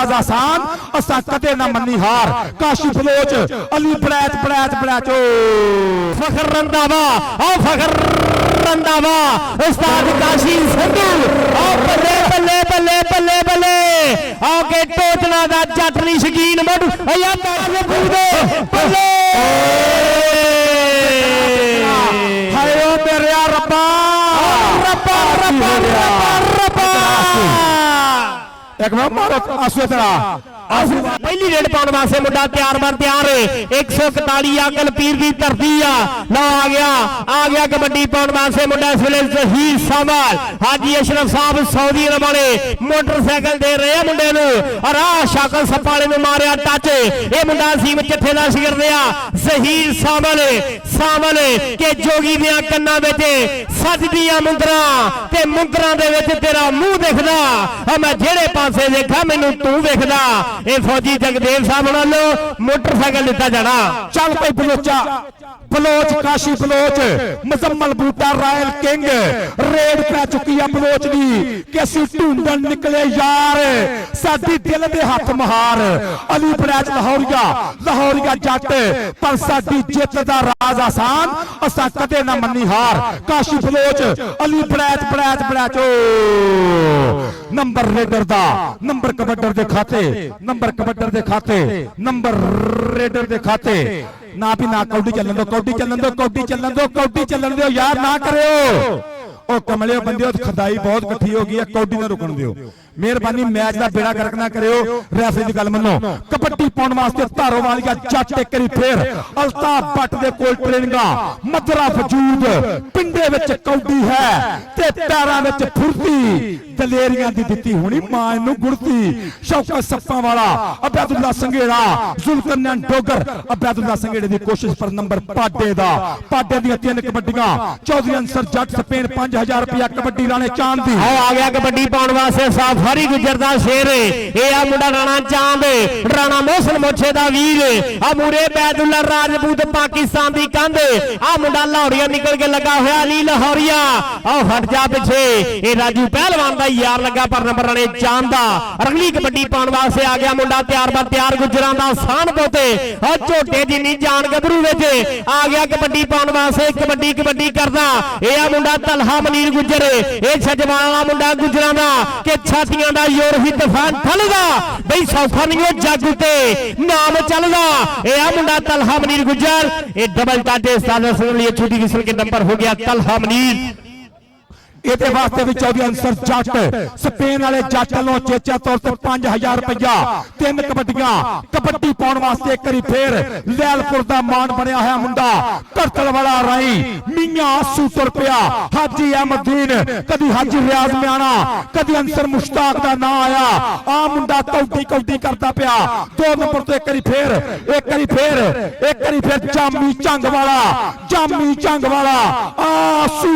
राज आसान असा कदे ना मन्नी हार काशी बलोच अली बड़ैत बड़ैत बड़ैच फखर रंधावा और फखर रंधावा उस्ताद काशी संधू और बल्ले बल्ले बल्ले बल्ले बल्ले आके टोचना दा जटनी शकीन मड या तारे बूदे बल्ले हाय ओ मेरे रब्बा रब्बा रब्बा रब्बा रब्बा एक बार मारो आंसू तेरा पहली रेड पाने वास्ते मुंडा तैयार बर तैयार है 141 अकल पीर की धरती लो आ गया कबड्डी पाने वास्ते मुंडा इस वेले जहीर साहब हाजी अशरफ साहब सऊदी अरब वाले मोटरसाइकिल दे रहे हैं मुंडे नु और आ शाकल सपाले ने मारिया टच ये मुंडा सीम चिट्ठे दा शिकर दिया जहीर साहब के जोगी दियां कन्नां विच सजदियां मुंदरा ते मुंदरा दे विच तेरा मुंह दिखदा मैं जेड़े पासे देखा मैनू तू वेखदा ए फौजी जगदेव साहब नाल मोटरसाइकिल दिता जाना चल भाई बलोचा बलोच काशी बलोच मुजम्मल बूटा रॉयल किंग रेड पै चुकी है बलोच दी कि असीं ढूंढन निकले यार साडी दिल दे हथ महार अली बड़ैच लाहौरिया जट पर साडी जित दा राज आसान असां कदे ना मन्नी हार Kashi Bloch Ali बड़ैच बड़ैच बड़ैच number raider दा नंबर कबड्डर दे खाते नंबर कबड्डर दे खाते नंबर रेडर दे खाते ना भी ना कौडी चलन दो कौडी चलन दो कौडी चलन दो कौडी चलन दो यार ना करो ओ कमले बंदे खदाई बहुत कट्ठी हो गई है कौडी ना रुकन दियो मेहरबानी मैच का बेड़ा गर्क ना करियो रेफरी की गल मनो कबड्डी पाउण वास्ते धारोवालिया जट एक बारी फिर अल्ताफ भट्ट दे कोल ट्रेनिंगा मजरा वजूद पिंडे विच कौडी है ते पैरां विच फुर्ती दलेरियां दी दित्ती हुणी मां नूं गुड़ती शौकत सप्पा वाला अबैदुल्ला संघेड़ा जुल्करनैन डोगर अबैदुल्ला संघेड़े दी कोशिश पर नंबर पाडे दी 3 कबड्डियां चौधरी अंसर जट स्पेन 5000 रुपया कबड्डी राणे चांद दी आ गया कबड्डी पाउण वास्ते साफ हरी गुजर दा शेर ए आ मुंडा राणा चांद राणा मोहसिन मोछे दा वीर आ मूरे बैदुल्ला राजपूत पाकिस्तान दी कंध आ मुंडा लाहौरिया निकल के लगा होया अली लाहौरिया आ हट जा पीछे ए राजू पहलवान दा यार लगा पर नंबर राणे चांद दा अगली कबड्डी पाउण वास्ते आ गया मुंडा तैयार बर तैयार गुजरां दा सान पोते आ झोटे जिन्नी जान गबरू विच आ गया कबड्डी पाउण वास्ते कबड्डी करदा ए आ मुंडा तलहा मनीर गुजर ए छजवान वाला मुंडा गुजरां दा के छातियां दा योर ही तूफान ठलदा बई सौखा नहीं जग ते नाम चलदा ए आ मुंडा तलहा मनीर गुजर ए डबल टाटे सादा सुन लिए छोटी किस्म के नंबर हो गया तलहा मनीर ਇਹਦੇ ਵਾਸਤੇ ਵੀ ਚੌਧਰੀ ਅੰਸਰ ਜੱਟ ਸਪੇਨ ਵਾਲੇ ਜੱਟ ਵੱਲੋਂ ਚੇਚਾ ਤੌਰ ਤੇ 5000 ਰੁਪਇਆ 3 ਕਬੱਡੀਆਂ ਕਬੱਡੀ ਪਾਉਣ ਵਾਸਤੇ ਇੱਕ ਵਾਰੀ ਫੇਰ ਲੈਲਪੁਰ ਦਾ ਮਾਨ ਬਣਿਆ ਹੋਇਆ ਮੁੰਡਾ ਧਰਤਲ ਵਾਲਾ ਰਾਈ ਮੀਆਂ ਆਸੂ ਤੁਰ ਪਿਆ ਹਾਜੀ ਅਹਿਮਦੀਨ ਕਦੀ ਹਾਜੀ ਰਿਆਜ਼ ਮਿਆਣਾ ਕਦੀ ਅੰਸਰ ਮੁਸ਼ਤਾਕ ਦਾ ਨਾਂ ਆਇਆ ਆ ਮੁੰਡਾ ਕੌਡੀ ਕਰਦਾ ਪਿਆ 2 ਨੰਬਰ ਤੋਂ ਇੱਕ ਵਾਰੀ ਫੇਰ ਜਾਮੀ ਝੰਗ ਵਾਲਾ ਆਸੂ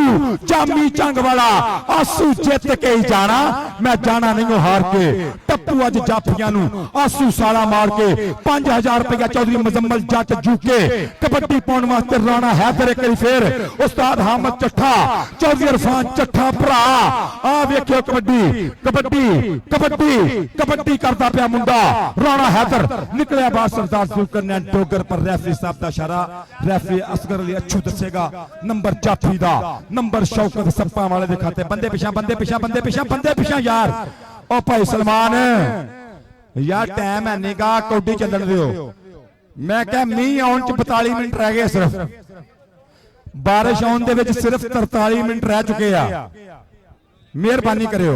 जामी चंग वाला आसू जित के ही जाना मैं जाना नहीं हार के टप्पू अज जाफिया आसू साला मार के 5000 रुपया चौधरी मुजम्मल जट जूके कबड्डी पाउण वास्ते राणा हैदर एक फिर उस्ताद हामद चट्ठा चौधरी इरफान चट्ठा भरा आ वेखियो कबड्डी करता पिया मुंडा राणा हैदर निकलिया बाहर सरदार जुल्करनैन डोगर पर रेफरी साहब का इशारा रेफरी असगर अली अच्छू दसेगा नंबर जाफी दा नंबर शौकत सप्पा वाले दे खाते बंदे पिछा यार ओ भाई सलमान यार टाइम है नहीं गा कौडी चलन दियो मैं कह मींह आउण च 42 मिनट रह गए सिर्फ बारिश आउण दे विच सिर्फ 43 मिनट रह चुके आ मेहरबानी करियो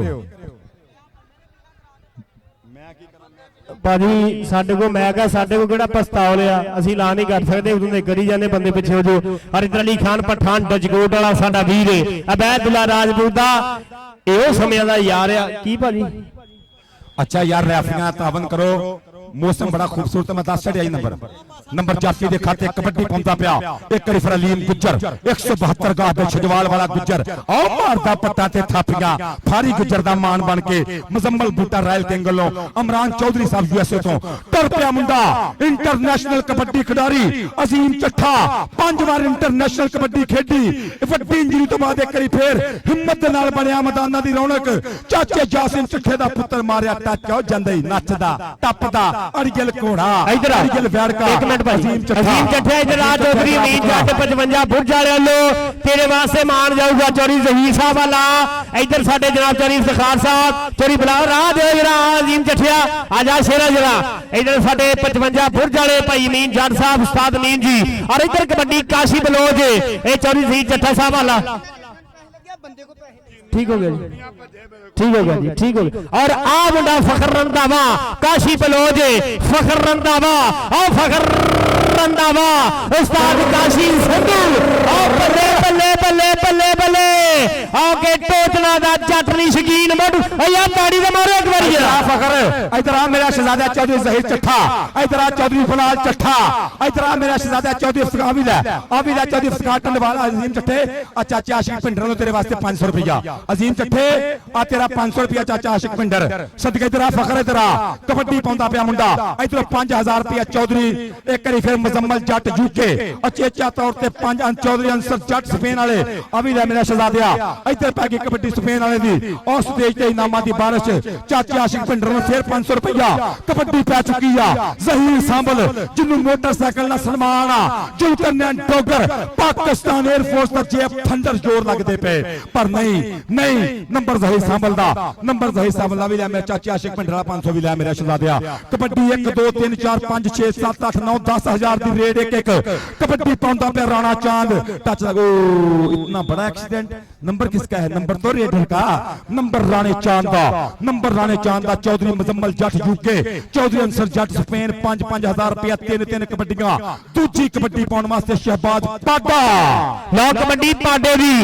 भाजी साडे को मैं कहा साडे को केड़ा पछताव लिया असीं ला नहीं कर सकते उदों दे करी जाने बंदे पिछे हो जो हरिंदर अली खान पठान डजकोट वाला साडा वीर है अबैदुल्ला राजपूत दा एहो समय दा यार आ की भाजी अच्छा यार रेफरियां तावन करो मौसम बड़ा खूबसूरत मैं 10 नंबर ਨੰਬਰ ਜਾਫੀ ਦੇ ਖਾਤੇ ਕਬੱਡੀ ਪਾਉਂਦਾ ਪਿਆ ਇੱਕ ਵਾਰੀ ਫਿਰ ਅਲੀਮ ਗੁੱਜਰ 172 ਗਾਹ ਦੇ ਛਜਵਾਲ ਵਾਲਾ ਗੁੱਜਰ ਆਹ ਮਾਰਦਾ ਪੱਟਾਂ ਤੇ ਥਾਪੀਆਂ ਫਾਰੀ ਗੁੱਜਰ ਦਾ ਮਾਨ ਬਣ ਕੇ ਮੁਜ਼ੰਮਲ ਬੂਟਾ ਰਾਇਲ ਕਿੰਗ ਵੱਲੋਂ ਇਮਰਾਨ ਚੌਧਰੀ ਸਾਹਿਬ USA ਤੋਂ ਟਰ ਪਿਆ ਮੁੰਡਾ ਇੰਟਰਨੈਸ਼ਨਲ ਕਬੱਡੀ ਖਿਡਾਰੀ ਅਜ਼ੀਮ ਚੱਠਾ 5 ਵਾਰ ਇੰਟਰਨੈਸ਼ਨਲ ਕਬੱਡੀ ਖੇਡੀ ਵੱਡੀ ਇੰਜਰੀ ਤੋਂ ਬਾਅਦ ਇੱਕ ਵਾਰੀ ਫੇਰ ਹਿੰਮਤ ਦੇ ਨਾਲ ਬਣਿਆ ਮੈਦਾਨਾਂ ਦੀ ਰੌਣਕ ਚਾਚੇ ਜਾਸਿਮ ਚੱਠੇ ਦਾ ਪੁੱਤਰ ਮਾਰਿਆ ਟੱਚ ਹੋ ਜਾਂਦਾ ਹੀ ਨੱਚਦਾ ਟੱਪਦਾ ਅੜਗਲ ਘੋੜਾ ਇਧਰ ਅੜਗਲ ਵਿਆੜਕਾ ਇੱਕ ਮਿੰਟ ਭਾਈ ਅਜ਼ੀਮ ਚੱਠਾ ਇਧਰ ਆ ਚੌਧਰੀ ਅਮੀਨ ਜੱਟ 55 ਬੁਰਜ ਵਾਲੇ ਵੱਲੋਂ ਤੇਰੇ ਵਾਸਤੇ ਮਾਨ ਜਾਊਗਾ ਚੌਧਰੀ ਜ਼ਹੀਰ ਸਾਹਿਬ ਵਾਲਾ ਇਧਰ ਸਾਡੇ ਜਨਾਬ ਚੌਧਰੀ ਇਫਤਖਾਰ ਸਾਹਿਬ ਚੌਧਰੀ ਬਲਾਲ ਰਾਹ ਦਿਓ ਜਰਾ ਅਜ਼ੀਮ ਚੱਠਿਆ ਆ ਜਾ ਸ਼ੇਰਾ ਜਰਾ ਇਧਰ ਸਾਡੇ 55 ਬੁਰਜ ਵਾਲੇ ਭਾਈ ਅਮੀਨ ਜੱਟ ਸਾਹਿਬ ਉਸਤਾਦ ਅਮੀਨ ਜੀ ਔਰ ਇਧਰ ਕਬੱਡੀ ਕਾਸ਼ੀ ਬਲੋਚ ਇਹ ਚੌਧਰੀ ਜ਼ਹੀਰ ਚੱਠਾ ਸਾਹਿਬ ਵਾਲਾ ठीक हो गया जी ठीक हो गया जी ठीक हो गया और आ मुंडा फखर रंधावा काशी बलोच फखर रंधावा और फखर रंधावा उस्ताद काशी संधू और बल्ले बल्ले बल्ले बल्ले बल्ले आके टोचना दा जटनी शकीन मड या ताड़ी दे मारो एक बारी आ फखर इधर आ मेरा शहजादा चौधरी ज़हीर चट्ठा इधर आ चौधरी फलाल चट्ठा इधर आ मेरा शहजादा चौधरी अफगान चौधरी इफ्तिखार टंडवाल अजीम चट्ठे चाचा आशिक पिंडर नु तेरे वास्ते 500 रुपया अजीम चट्ठे आ तेरा 500 रुपया चाचा आशिक पिंडर सदके इधर आ फखर इधर आ कबड्डी पाउंदा पिया मुंडा इधर 5000 रुपया चौधरी एक बारी फिर मुजम्मल जट यूके अचेचा तौर ते 5 चौधरी अंसर जट स्पेन वाले अभी ले मेरा शहजादा इधर पै गई कबड्डी स्पेन वाले दी और स्टेज ते इनामां दी बारिश चाचा आशिक पिंडर नु फिर 500 रुपया कबड्डी पै चुकी आ ज़हीर सांबल जिन्नू मोटरसाइकिल ना सलमान आ जुलकरनैन डोगर पाकिस्तान एयरफोर्स दा जेफ थंडर जोर लगदे पे पर नहीं नंबर ज़हीर सांबल दा नंबर ज़हीर सांबल दा भी ले मेरा चाचा आशिक पिंडर 500 भी ले मेरा शहजादा कबड्डी 1 2 3 4 5 6 7 8 9 10,000 दी रेड एक कबड्डी पाउंदा पे राणा चांद टच लगो इतना बड़ा एक्सीडेंट नंबर किसका है नंबर तो रेडर का नंबर राणे चांद दा चौधरी मुजम्मल जट यूके चौधरी अंसर जट स्पेन 5-5,000 रुपया 3 कबड्डियां दूजी कबड्डी पाउण वास्ते शहबाज पाडा लो कबड्डी पाडे दी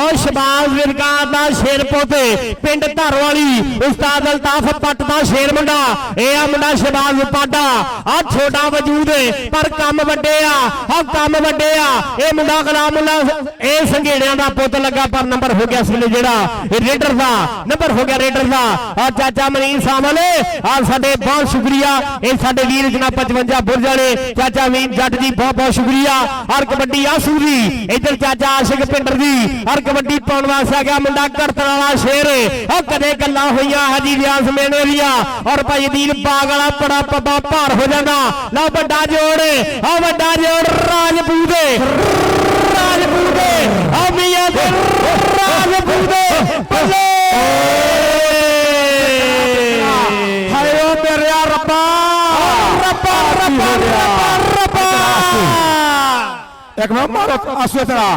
और शहबाज विरका दा शेर पोते पिंड धरवाली उस्ताद अल्ताफ पट दा शेर मुंडा ए आ मुंडा शहबाज पाडा आ छोटा वजूद पर काम वड्डे आ काम वड्डे आ ए मुंडा गुलामुल्ला ए संघेड़ियां दा पुੱਤ लगा पर नंबर हो गया इसलिए जेड़ा रेडर दा नंबर हो गया रेडर दा और चाचा मनीन सामल और साडे बहुत शुक्रिया ए साडे वीर जनाब 55 बुरज वाले चाचा अमीन जट जी बहुत बहुत शुक्रिया और कबड्डी आसू दी इधर चाचा आशिक पिंडर दी और कबड्डी पाउण वास्ते आ गया मुंडा करतन वाला शेर और कदे गल्लां होईयां हाजी व्यास मेने दियां और भाई दीन बाग वाला बड़ा पब्बा भार हो जांदा लो बड़ा जोड़ राजपूत और मियां दे राजपूत बल्ले हाय ओ मेरे रब्बा एक मारो आंसू तेरा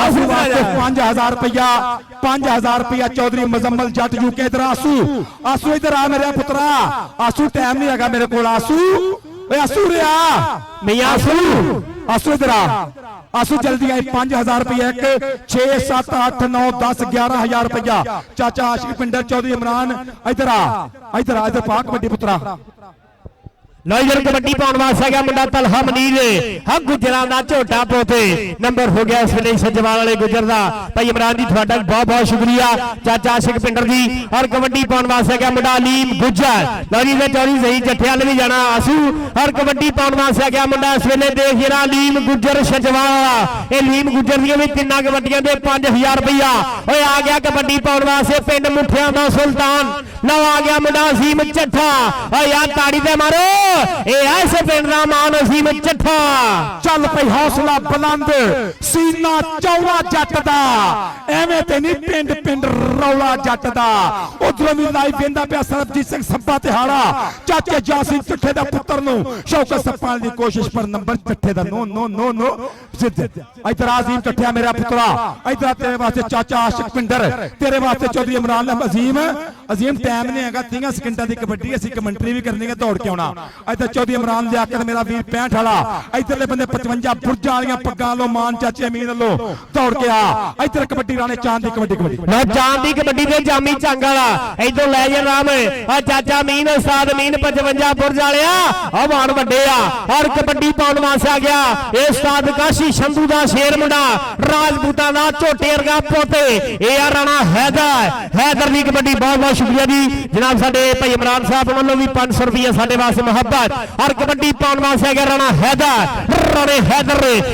आंसू वास्ते 5,000 रुपया चौधरी मुजम्मल जट यूके इधर आंसू इधर आ मेरे पुत्रा आंसू टाइम नहीं लगा मेरे को आंसू आंसू रे आ मियां आंसू इधर आ आंसू जल्दी आई 5,000 रुपया एक 6 7 8 9 10 11,000 रुपया चाचा आशिक पिंडर चौधरी इमरान इधर आ पाक कबड्डी पुत्रा लो इधर कबड्डी पाउण वास्ते गया मुंडा तलहा मनीर हां गुजरां दा झोटा पोते नंबर हो गया इस वेले सजवाल वाले गुजर दा भाई इमरान जी ਤੁਹਾਡਾ बहुत बहुत शुक्रिया चाचा आशिक पिंडर जी और कबड्डी पाउण वास्ते गया मुंडा अलीम गुजर लो जी वे चौधरी ज़हीर चट्ठे वाले भी जाना आसू और कबड्डी पाउण वास्ते गया मुंडा इस वेले देख जरा अलीम गुजर सजवाल ए अलीम गुजर दी भी 3 कबड्डियां दे 5,000 रुपया ओए आ गया कबड्डी पाउण वास्ते पिंड मुठियां दा सुल्तान लो आ गया मुंडा अजीम चट्ठा ओ यार ताड़ी ते मारो ऐसे पिंड दा मान असीम चट्ठा चल पई हौसला बुलंद सीना चौड़ा जट दा एवें ते नहीं पिंड रौला जट दा उधरों भी लाइव वेंदा पिया सरबजीत सिंह सब्बा तिहाड़ा चाचे जासिम चट्ठे दा पुत्र नु शौकत सप्पाल दी कोशिश पर नंबर चट्ठे दा नो इधर अजीम चट्ठिया मेरा पुत्रा इधर तेरे वास्ते चाचा आशिक पिंडर तेरे वास्ते चौधरी इमरान अजीम ਟਾਈਮ ਨਹੀਂ ਹੈਗਾ 30 ਸਕਿੰਟਾਂ ਦੀ ਕਬੱਡੀ ਅਸੀਂ ਕਮੈਂਟਰੀ ਵੀ ਕਰਨੀ ਹੈ ਦੌੜ ਕੇ ਆਉਣਾ ਇੱਧਰ ਚੌਧਰੀ ਇਮਰਾਨ ਲਿਆਕਤ ਮੇਰਾ ਵੀਰ 65 ਵਾਲਾ ਇੱਧਰਲੇ ਬੰਦੇ 55 ਬੁਰਜਾਂ ਵਾਲੀਆਂ ਪੱਗਾਂ ਲੋ ਮਾਨ ਚਾਚੇ ਅਮੀਨ ਵੱਲੋਂ ਦੌੜ ਕੇ ਆ ਇੱਧਰ ਕਬੱਡੀ ਰਾਣੇ ਚਾਂਦ ਦੀ ਕਬੱਡੀ ਨਾ ਚਾਂਦ ਦੀ ਕਬੱਡੀ ਤੇ ਜਾਮੀ ਝੰਗ ਵਾਲਾ ਇੱਧਰ ਲੈ ਜਾ ਰਾਮ ਆ ਚਾਚਾ ਅਮੀਨ ਉਸਤਾਦ ਅਮੀਨ 55 ਬੁਰਜ ਵਾਲਿਆ ਆ ਮਾਨ ਵੱਡੇ ਆ ਔਰ ਕਬੱਡੀ ਪਾਉਣ ਵਾਸਤੇ ਆ ਗਿਆ ਇਹ ਉਸਤਾਦ ਕਾਸ਼ੀ ਸ਼ੰਭੂ ਦਾ ਸ਼ੇਰ ਮੁੰਡਾ ਰਾਜਪੂਤਾਂ ਦਾ ਝੋਟੇ ਵਰਗਾ ਪੁੱਤ ਇਹ ਆ ਰਾਣਾ ਹੈਦਰ ਦੀ ਕਬੱਡੀ ਬਹੁਤ ਬਹੁਤ ਸ਼ੁਕਰੀਆ ਜੀ ਜਨਾਬ ਸਾਡੇ ਭਾਈ ਇਮਰਾਨ ਸਾਹਿਬ ਵੱਲੋਂ ਵੀ 500 ਰੁਪਏ ਸਾਡੇ ਵਾਸਤੇ ਮੁਹੱਬਤ ਔਰ ਕਬੱਡੀ ਪਾਉਣ ਵਾਸਤੇ ਆ ਗਿਆ ਰਾਣਾ ਹੈਦਰ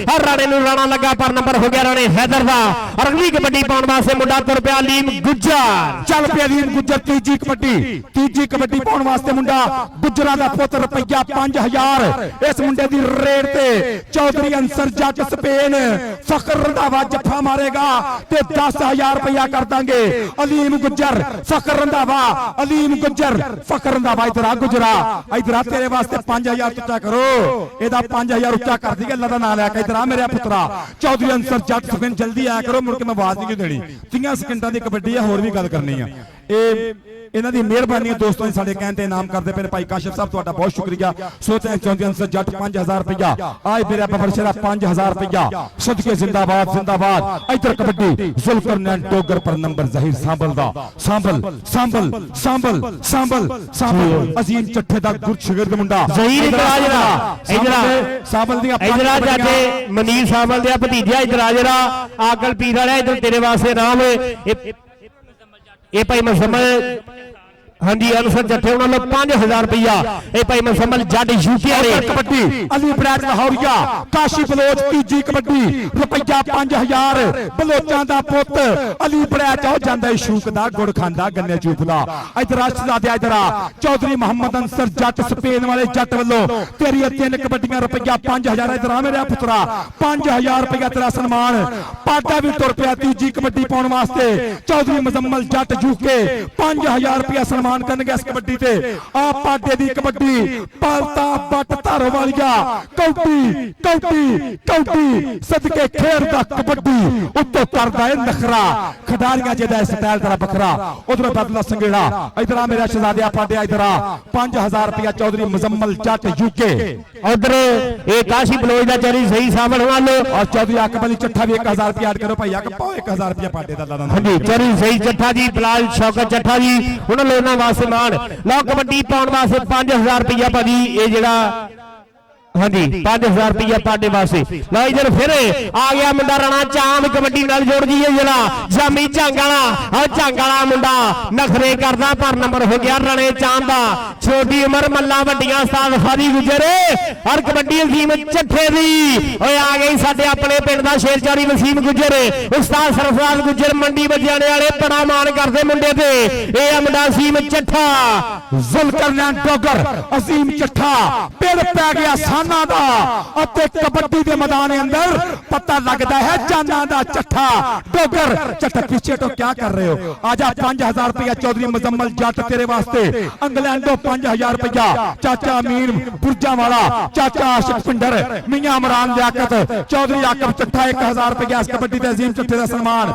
ਹਰ ਰਾਣੇ ਨੂੰ ਰਾਣਾ ਲੱਗਾ ਪਰ ਨੰਬਰ ਹੋ ਗਿਆ ਰਾਣੇ ਹੈਦਰ ਦਾ ਔਰ ਅਗਲੀ ਕਬੱਡੀ ਪਾਉਣ ਵਾਸਤੇ ਮੁੰਡਾ ਤੁਰ ਪਿਆ ਲੀਮ ਗੁੱਜਰ ਚੱਲ ਪਿਆ ਲੀਮ ਗੁੱਜਰ ਤੀਜੀ ਕਬੱਡੀ ਪਾਉਣ ਵਾਸਤੇ ਮੁੰਡਾ ਗੁੱਜਰਾਂ ਦਾ ਪੁੱਤ ਰੁਪਈਆ 5000 ਇਸ ਮੁੰਡੇ ਦੀ ਰੇਡ ਤੇ ਚੌਧਰੀ ਅੰਸਰ ਜੱਟ ਸਪੇਨ ਫਖਰ ਰੰਧਾਵਾ ਜੱਫਾ ਮਾਰੇਗਾ ਤੇ 10000 ਰੁਪਇਆ ਕਰ ਦਾਂਗੇ ਅਲੀਮ ਗੁੱਜਰ ਫਖਰ ਰੰਧਾਵਾ ਅਲੀਮ ਗੁੱਜਰ ਫਖਰ ਰੰਧਾਵਾ ਇਧਰ ਆ ਗੁਜਰਾ ਇਧਰ ਆ ਤੇਰੇ ਵਾਸਤੇ 5000 ਉੱਚਾ ਕਰੋ ਇਹਦਾ 5000 ਉੱਚਾ ਕਰ ਦਈਏ ਅੱਲਾ ਦਾ ਨਾਮ ਲੈ ਕੇ ਇਧਰ ਆ ਮੇਰੇ ਪੁੱਤਰਾ ਚੌਧਰੀ ਅੰਸਰ ਜੱਟ ਸਪੇਨ ਜਲਦੀ ਆਇਆ ਕਰੋ ਮੁੜ ਕੇ ਮੈਂ ਆਵਾਜ਼ ਨਹੀਂ ਦੇਣੀ 30 ਸਕਿੰਟਾਂ ਦੀ ਕਬੱਡੀ ਆ ਹੋਰ ਵੀ ਗੱਲ ਕਰਨੀ ਆ ਇਹ ਇਹਨਾਂ ਦੀ ਮਿਹਰਬਾਨੀ ਦੋਸਤੋ ਨੇ ਸਾਡੇ ਕਹਿਣ ਤੇ ਇਨਾਮ ਕਰਦੇ ਪਏ ਨੇ ਭਾਈ ਕਾਸ਼ਿਫ ਸਾਹਿਬ ਤੁਹਾਡਾ ਬਹੁਤ ਸ਼ੁਕਰੀਆ ਸੋਚਿਆ ਚੌਧਰੀ ਅੰਸਰ ਜੱਟ 5000 ਰੁਪਇਆ ਆਏ ਮੇਰੇ ਬੱਬਰ ਸ਼ੇਰਾ 5000 ਰੁਪਇਆ ਸਦਕੇ ਜ਼ਿੰਦਾਬਾਦ ਇਧਰ ਕਬੱਡੀ ਜ਼ੁਲਕਰਨੈਨ ਟੋਗਰ ਪਰ ਨੰਬਰ ਜ਼ਹੀਰ ਸਾਂਭਲ ਦਾ ਸਾਂਭਲ ਅਜ਼ੀਮ ਚੱਠੇ ਦਾ ਗੁਰਸ਼ਗਿਰਦ ਮੁੰਡਾ ਜ਼ਹੀਰ ਇਧਰ ਸਾਂਭਲ ਦੀਆਂ ਇਧਰ ਜਾਤੇ ਮਨੀਰ ਸਾਂਭਲ ਦੇ ਭਤੀਜਾ ਇਧਰ ਆ ਜਰਾ ਆਕਲ ਪੀਰ ਵਾਲਾ ਇਧਰ ਤੇਰੇ ਵਾਸਤੇ ਨਾਮ ਇਹ ਭਾਈ ਮੁਸਮਲ ਹਾਂਜੀ ਅਨਸਰ ਜੱਠੇ ਉਹਨਾਂ ਨੂੰ 5000 ਰੁਪਇਆ ਇਹ ਭਾਈ ਮੁਸਮਲ ਜੱਟ ਯੂਕੇ ਵਾਲੇ ਕਬੱਡੀ ਅਲੀ ਬਰਾਜ ਲਾਹੌਰੀਆ ਕਾਸ਼ੀ ਬਲੋਚ ਤੀਜੀ ਕਬੱਡੀ ਰੁਪਈਆ 5000 ਬਲੋਚਾਂ ਦਾ ਪੁੱਤ ਅਲੀ ਬਰਾਜ ਹੋ ਜਾਂਦਾ ਸ਼ੂਕ ਦਾ ਗੁੜ ਖਾਂਦਾ ਗੰਨੇ ਚੂਪਦਾ ਇਧਰ ਅਸ਼ਜ਼ਾਦੇ ਇਧਰ ਆ ਚੌਧਰੀ ਮੁਹੰਮਦ ਅੰਸਰ ਜੱਟ ਸਪੇਨ ਵਾਲੇ ਜੱਟ ਵੱਲੋਂ ਤੇਰੀਆਂ 3 ਕਬੱਡੀਆਂ ਰੁਪਈਆ 5000 ਇਧਰ ਆ ਮੇਰੇ ਪੁੱਤਰਾ 5000 ਰੁਪਈਆ ਤੇਰਾ ਸਨਮਾਨ ਪਾਡਾ ਵੀ ਤੁਰ ਪਿਆ ਤੀਜੀ ਕਬੱਡੀ ਪਾਉਣ ਵਾਸਤੇ ਚੌਧਰੀ ਮੁਜ਼ੰਮਲ ਜੱਟ ਯੂਕੇ 5000 ਰੁਪਈਆ ਸਨਮਾਨ ਕਰਨਗੇ ਇਸ ਕਬੱਡੀ ਤੇ ਆ ਪਾਡੇ ਦੀ ਕਬੱਡੀ ਪਾਲਤਾ ਬੱਟ ਧਰ ਵਾਲੀਆ ਕੌਟੀ ਸਦਕੇ ਖੇਡ ਦਾ ਕਬੱਡੀ ਉੱਤੋਂ ਕਰਦਾ ਏ ਨਖਰਾ ਖਿਡਾਰੀਆਂ ਜਿਹਦਾ ਸਟਾਈਲ ਤੇਰਾ ਵੱਖਰਾ ਉਧਰੋਂ ਬਦਲਾ ਸੰਗੇੜਾ ਇਧਰ ਆ ਮੇਰਾ ਸ਼ਹਜ਼ਾਦਿਆ ਪਾਡਿਆ ਇਧਰ ਆ 5000 ਰੁਪਇਆ ਚੌਧਰੀ ਮੁਜ਼ੰਮਲ ਜੱਟ ਯੂਕੇ ਉਧਰ ਇਹ ਕਾਸ਼ੀ ਬਲੋਚ ਦਾ ਚਰੀ ਸਹੀ ਸਾਹਮਣ ਵਾਲੋ ਔਰ ਚੌਧਰੀ ਅਕਬ ਅਲੀ ਚੱਠਾ ਵੀ 1000 ਰੁਪਇਆ ਐਡ ਕਰੋ ਭਾਈ ਆ ਪਾਓ 1000 ਰੁਪਇਆ ਪਾਡੇ ਦਾ ਦਾਦਾ ਹਾਂਜੀ ਚਰੀ ਸਹੀ ਚੱਠਾ ਜੀ ਬਲਾਲ ਸ਼ੌਕਤ ਚੱਠਾ ਜੀ ਉਹਨਾਂ ਲੋਨਾਂ ਵਾਸਤੇ ਮਾਨ ਲਓ ਕਬੱਡੀ ਪਾਉਣ ਵਾਸਤੇ 5000 ਰੁਪਇਆ ਭਾਜੀ ਇਹ ਜਿਹੜਾ ਹਾਂਜੀ 5000 ਰੁਪਇਆ ਪਾਡੇ ਵਾਸਤੇ ਲਓ ਇਧਰ ਫਿਰ ਆ ਗਿਆ ਮੁੰਡਾ ਰਾਣਾ ਚਾਂਦ ਕਬੱਡੀ ਨਾਲ ਜੁੜ ਜੀ ਜਿਹੜਾ ਜਾਮੀ ਝੰਗ ਵਾਲਾ ਮੁੰਡਾ ਨਖਰੇ ਕਰਦਾ ਪਰ ਨੰਬਰ ਹੋ ਗਿਆ ਰਾਣੇ ਚਾਂਦ ਦਾ ਛੋਟੀ ਉਮਰ ਮੱਲਾ ਵੱਡੀਆਂ ਉਸਤਾਦ ਹਾਜੀ ਗੁਜਰ ਔਰ ਕਬੱਡੀ ਅਜ਼ੀਮ ਚੱਠੇ ਦੀ ਓਏ ਆ ਗਈ ਸਾਡੇ ਆਪਣੇ ਪਿੰਡ ਦਾ ਸ਼ੇਰਚਾਰੀ ਵਸੀਮ ਗੁਜਰ ਉਸਤਾਦ ਸਰਫਰਾਜ਼ ਗੁਜਰ ਮੰਡੀ ਵਜਾਣੇ ਵਾਲੇ ਬੜਾ ਮਾਣ ਕਰਦੇ ਮੁੰਡੇ ਤੇ ਇਹ ਆ ਮੁੰਡਾ ਅਜ਼ੀਮ ਚੱਠਾ ਜ਼ੁਲਕਰਨੈਨ ਟੋਗਰ ਅਜ਼ੀਮ ਚੱਠਾ ਪਿੰਡ ਪੈ ਗਿਆ ਸਾਨਾ ਦਾ ਅਤੇ ਕਬੱਡੀ ਦੇ ਮੈਦਾਨ ਅੰਦਰ ਪਤਾ ਲੱਗਦਾ ਹੈ ਜਾਨਾਂ ਦਾ ਚੱਠਾ ਟੋਗਰ ਚੱਠਾ ਪਿੱਛੇ ਤੋਂ ਕੀ ਕਰ ਰਹੇ ਹੋ ਆਜਾ 5000 ਰੁਪਇਆ ਚੌਧਰੀ ਮੁਜ਼ੰਮਲ ਜੱਟ ਤੇਰੇ ਵਾਸਤੇ ਇੰਗਲੈਂਡੋਂ 5000 ਰੁਪਇਆ ਚਾਚਾ ਅਮੀਨ ਬੁਰਜਾਂ ਵਾਲਾ ਚਾਚਾ ਆਸ਼ਿਕ ਪਿੰਡਰ ਮੀਆਂ ਇਮਰਾਨ ਲਿਆਕਤ ਚੌਧਰੀ ਆਕਬ ਚੱਠਾ 1000 ਰੁਪਇਆ ਇਸ ਕਬੱਡੀ ਦੇ ਅਜ਼ੀਮ ਚੱਠੇ ਦਾ ਸਨਮਾਨ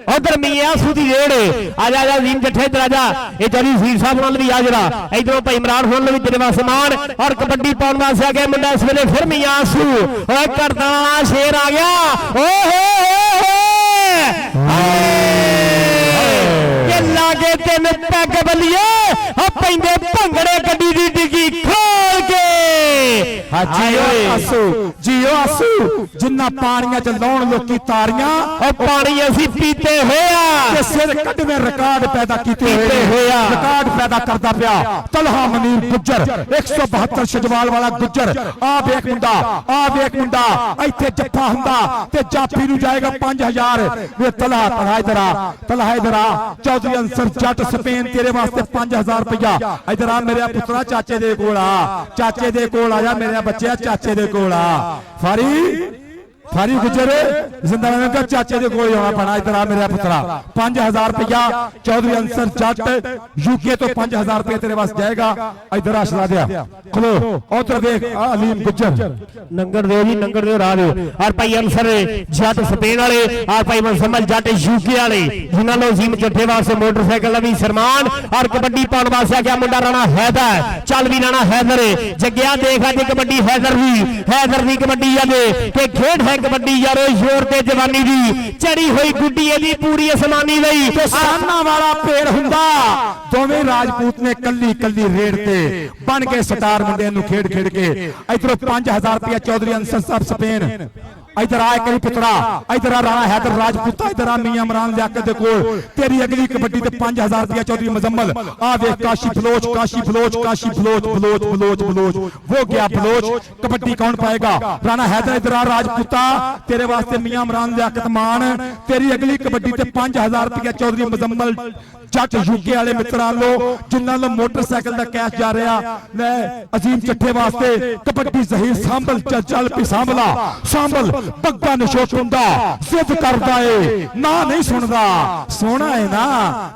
ਉਧਰ ਮੀਆਂ ਸੁਦੀ ਰੇੜ ਆਜਾ ਅਜ਼ੀਮ ਚੱਠੇ ਇਧਰ ਆਜਾ ਇਹ ਚੌਧਰੀ ਸੀਰ ਸਾਹਿਬ ਨਾਲ ਵੀ ਆ ਜਰਾ ਇਧਰੋਂ ਭਾਈ ਇਮਰਾਨ ਹੋਣ ਲਈ ਤੇਰੇ ਵਾਸਤੇ ਸਨਮਾਨ ਔਰ ਕਬੱਡੀ ਪਾਉਣ ਵਾਸਤੇ ਆ ਗਿਆ ਮੁੰਡਾ ਇਸ ਵੇਲੇ ਫਿਰ ਮੀਆਂ ਆਸੂ ਓਏ ਕਰਦਾ ਸ਼ੇਰ ਆ ਗਿਆ ਓਏ ਲਾਗੇ ਤਿੰਨ ਪੈਗ ਬੱਲੀਏ ਆ ਪੈਂਦੇ ਭੰਗੜੇ ਗੱਡੀ ਦੀ ਡਿੱਗੀ ਖੋਲ ਕੇ ਜੀਓ ਆਸੂ ਜਿੰਨਾ ਪਾਣੀਆਂ ਚ ਲਾਉਣ ਲੋਕੀ ਤਾਰੀਆਂ ਉਹ ਪਾਣੀ ਅਸੀਂ ਪੀਤੇ ਹੋਇਆ ਤੇ ਸਿਰ ਕੱਢਵੇਂ ਰਿਕਾਰਡ ਪੈਦਾ ਕੀਤੇ ਹੋਇਆ ਰਿਕਾਰਡ ਪੈਦਾ ਕਰਦਾ ਪਿਆ ਤਲਹਾ ਮਨੀਰ ਗੁੱਜਰ 172 ਸ਼ਜਵਾਲ ਵਾਲਾ ਗੁੱਜਰ ਆ ਵੇਖ ਮੁੰਡਾ ਇੱਥੇ ਜੱਫਾ ਹੁੰਦਾ ਤੇ ਜਾਫੀ ਨੂੰ ਜਾਏਗਾ 5000 ਵੇ ਤਲਹਾ ਇਧਰ ਆ ਚੌਧਰੀ ਅੰਸਰ ਜੱਟ ਸਪੇਨ ਤੇਰੇ ਵਾਸਤੇ 5000 ਰੁਪਇਆ ਇਧਰ ਆ ਮੇਰੇ ਪੁੱਤਰਾ ਚਾਚੇ ਦੇ ਕੋਲ ਆ ਜਾ ਮੇਰੇ ਬੱਚਿਆ ਚਾਚੇ ਦੇ ਕੋਲ ਆ ਫਾਰੀ ਫਾਰੀ ਗੁੱਜਰ ਜ਼ਿੰਦਾ ਨੇ ਕਿਹਾ ਚਾਚੇ ਦੇ ਕੋਲ ਆਉਣਾ ਪੈਣਾ। ਇਧਰ ਆ ਮੇਰਾ ਪੁੱਤਰਾ 5000 ਰੁਪਇਆ ਚੌਧਰੀ ਅੰਸਰ ਜੱਟ ਯੂਕੇ ਤੋਂ 5000 ਰੁਪਏ ਤੇਰੇ ਵਾਸਤੇ ਜਾਏਗਾ। ਇਧਰ ਆ ਸ਼ਰਾਦਿਆ ਖਲੋ ਉਧਰ ਦੇਖ ਆ ਅਲੀਮ ਗੁੱਜਰ ਨੰਗਰ ਦਿਓ ਜੀ, ਨੰਗਰ ਦਿਓ, ਰਾਹ ਦਿਓ। ਔਰ ਭਾਈ ਅੰਸਰ ਜੱਟ ਸਪੇਨ ਵਾਲੇ, ਔਰ ਭਾਈ ਮਸਮਲ ਜੱਟ ਯੂਕੇ ਵਾਲੇ, ਜਿਨ੍ਹਾਂ ਨੂੰ ਅਜ਼ੀਮ ਜੱਟੇ ਵਾਸਤੇ ਮੋਟਰਸਾਈਕਲ ਦਾ ਵੀ ਸਨਮਾਨ। ਔਰ ਕਬੱਡੀ ਪਾਉਣ ਵਾਸਤੇ ਆ ਗਿਆ ਮੁੰਡਾ ਰਾਣਾ ਹੈਦਰ। ਚੱਲ ਵੀ ਰਾਣਾ ਹੈਦਰ ਜੱਗਿਆ ਦੇਖ ਅੱਜ ਕਬੱਡੀ ਹੈਦਰ ਦੀ ਕਬੱਡੀ ਆ ਕਿ ਖੇਡ ਹੈ ਕਬੱਡੀ ਯਾਰੋ ਜ਼ੋਰ ਤੇ ਜਵਾਨੀ ਦੀ ਚੜੀ ਹੋਈ ਗੁੱਡੀ ਇਹਦੀ ਪੂਰੀ ਅਸਮਾਨੀ ਲਈ ਸਾਨਾ ਵਾਲਾ ਪੇੜ ਹੁੰਦਾ। ਦੋਵੇਂ ਰਾਜਪੂਤ ਨੇ ਕੱਲੀ ਕੱਲੀ ਰੇਡ ਤੇ ਬਣ ਕੇ ਸਟਾਰ ਮੁੰਡਿਆਂ ਨੂੰ ਖੇਡ ਕੇ ਇਧਰੋਂ 5000 ਰੁਪਇਆ ਚੌਧਰੀ ਅੰਸਰ ਸਾਹਿਬ ਸਪੇਨ। इधर आ करी पुत्रा, इधर आ राणा हैदर राजपूता, इधर आ मियां इमरान लियाकत दे कोल तेरी अगली कबड्डी ते 5000 रुपया चौधरी मुजम्मल। आ देख काशी फलोच वो गया बलोच। कबड्डी कौन पाएगा? राणा हैदर। इधर आ राजपूता तेरे वास्ते मियां इमरान लियाकत मान। तेरी अगली कबड्डी ते 5000 रुपया चौधरी मुजम्मल जट यूके वाले मित्रां लो जिन्हां लो मोटरसाइकिल दा कैश जा रहा ले अजीम चट्ठे वास्ते कबड्डी जहीर सांभल चल पी सांभल बग्गा निशोच हुंदा जिद करदा ए ना नहीं सुनदा। सोना है ना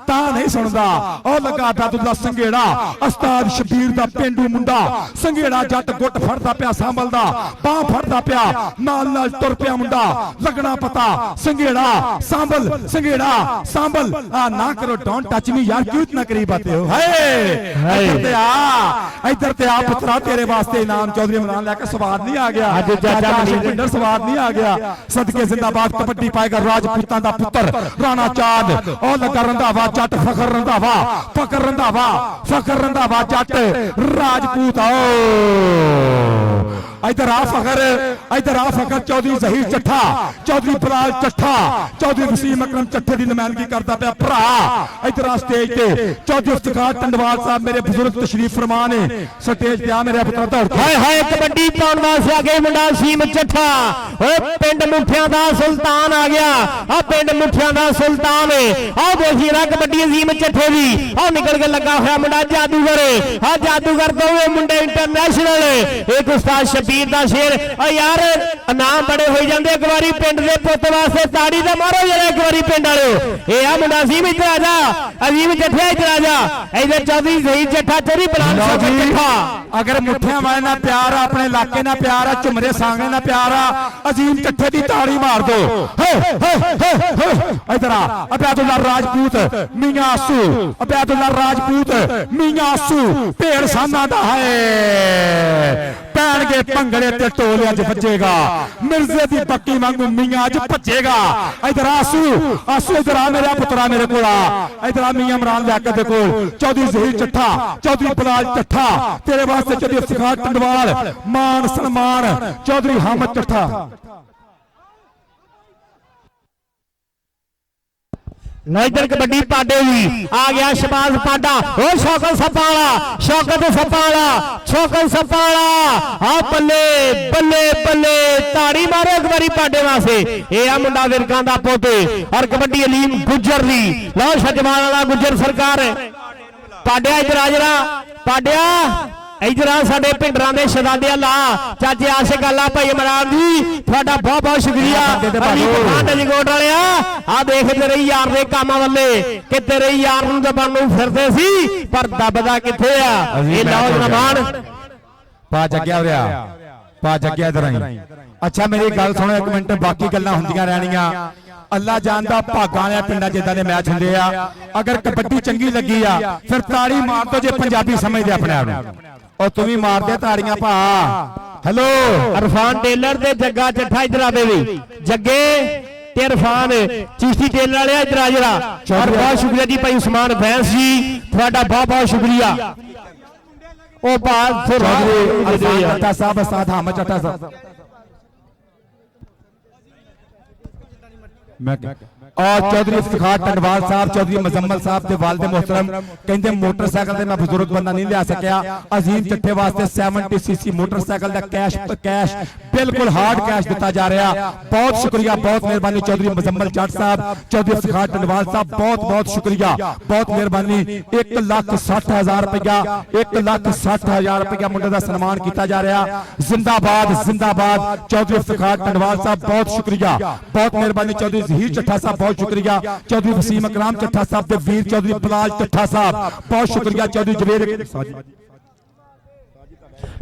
ता नहीं सुनदा। ओ लगा दादुल्ला संघेड़ा उस्ताद शबीर दा पेंडू मुंडा संघेड़ा जट गुट फड़दा पिया सांभल दा बाह फड़दा पिया नाल तुर पिया मुंडा लगना पता संघेड़ा सांभल आ ना करो डोंट टच मी यार क्यों इतना करीब आते हो। इधर ते आ पुत्रा तेरे वास्ते इनाम चौधरी इमरान लेकर स्वाद नहीं आ गया। स्वाद नहीं आ गया। सदके जिंदाबाद कबड्डी पाएगा राजपूतां दा पुत्र राणा चांद। ओ लगा रंधावा जट फखर रंधावा जट राजपूत। इधर आ फखर चौधरी जहीर चट्ठा चौधरी बलाल चट्ठा चौधरी वसीम अकरम चट्ठे की नुमाइंदगी करता पाया भरा। इधर आ स्टेज पे चौधरी इफ्तिखार टंडवाल साहब मेरे बुजुर्ग तशरीफ फरमा ने स्टेज पे आ मेरे पुत्र दौड़ हाय कबड्डी पाउण वास्ते आ गए मुंडा वसीम चट्ठा। ओए पिंड मुठियां दा सुल्तान आ गया। आ पिंड मुठियां दा सुल्तान आ देखिए ना कबड्डी अजीम चट्ठे दी आ निकल के लगा होया मुंडा जादूगर। आ जादूगर दोवे मुंडे इंटरनेशनल एक उस्ताद शबीर दा शेर। ओ यार नाम बड़े हो जांदे। एक बारी पिंड दे पुੱਤ वास्ते ताड़ी दा मारो जरा एक बारी पिंड वाले। ए आ मुंडा अजीम इधर आ जा अजीम चट्ठा इधर आ जा। इधर चौधरी जहीर चट्ठा चौधरी बलाल चट्ठा। अगर मुठियां वाले ना प्यार अपने इलाके ना प्यार आ झुमरे सांगने ना प्यार आ अजीम चट्ठे दी ताड़ी मार दो। इधर आ अब्यादुल्ला राजपूत मियां आसू अब्यादुल्ला राजपूत मियां आसू भेड़ साना दा है पैणगे भंगड़े ते टोले अज भजेगा मिर्जे दी पक्की वांगू मियां अज भजेगा। इधर आसू इधर आ मेरा पुत्रा मेरे कोल आ। इधर आ मियां इमरान लियाकत दे कोल चौधरी जहीर चट्ठा चौधरी बलाल चट्ठा तेरे वास्ते चौधरी इफ्तिखार टंडवाल मान सन्मान चौधरी हामद चट्ठा। इधर कबड्डी पाडे भी आ गया शबाज पाडा। ओ शौकत सपाला आ बल्ले ताड़ी मारो एक बारी पाडे वास्ते। ए आ मुंडा विरकां दा पोते और कबड्डी अलीम गुज्जर दी लो छजवाल वाला गुज्जर सरकार पाडया इधर आ जरा पाडया इधर आ साडे पिंडरां दे शहजादे ला चाचे आशिक अल्लाह भाई इमरान जी तुहाडा बहुत बहुत शुक्रिया। अलीकोट वाले आ देख तेरे यार दे कामां वाले कि तेरे यार नूं दबण नूं फिरदे सी पर दबदा किथे आ। ये नौजवान पा जग्या इधर आई। अच्छा मेरी गल सुनो एक मिनट बाकी गल्लां हुंदियां रहणियां। अल्लाह जानदा भागां वाले पिंडां जिद्दां दे मैच हुंदे आ। अगर कबड्डी चंगी लगी आ फिर ताड़ी मार दो जे पंजाबी समझदे अपने आप नूं। और तुम भी मार दे ताड़ियां भा। हेलो इरफान टेलर दे जग्गा चट्ठा इधर आवे भी जग्गे ते इरफान चिश्ती टेलर वाले इधर आ जरा। और बहुत शुक्रिया जी भाई उस्मान भैंस जी तुहाडा बहुत बहुत शुक्रिया। ओ बात फिर चट्ठा साहब उस्ताद हामिद चट्ठा साहब और चौधरी इफ्तिखार टंडवाल साहब, चौधरी मुजम्मल साहब के वालिद मोहतरम कहते मोटरसाइकिल से मैं बुजुर्ग बंदा नहीं लिया सकिया, अजीम चट्ठे वास्ते 70cc मोटरसाइकिल का कैश बिल्कुल हार्ड कैश दिता जा रहा। बहुत शुक्रिया, बहुत मेहरबानी चौधरी मुजम्मल जाट साहब, चौधरी इफ्तिखार टंडवाल साहब, बहुत बहुत शुक्रिया, बहुत मेहरबानी। 1,60,000 रुपया, 1,60,000 रुपया मुंडे का सन्मान किया जा रहा। जिंदाबाद जिंदाबाद चौधरी इफ्तिखार टंडवाल साहब, बहुत शुक्रिया, बहुत मेहरबानी। चौधरी जहीर चट्ठा साहब, बहुत शुक्रिया। चौधरी वसीम अकराम चट्ठा साहब के वीर चौधरी बिलाल चट्ठा साहब, बहुत शुक्रिया। चौधरी जवेद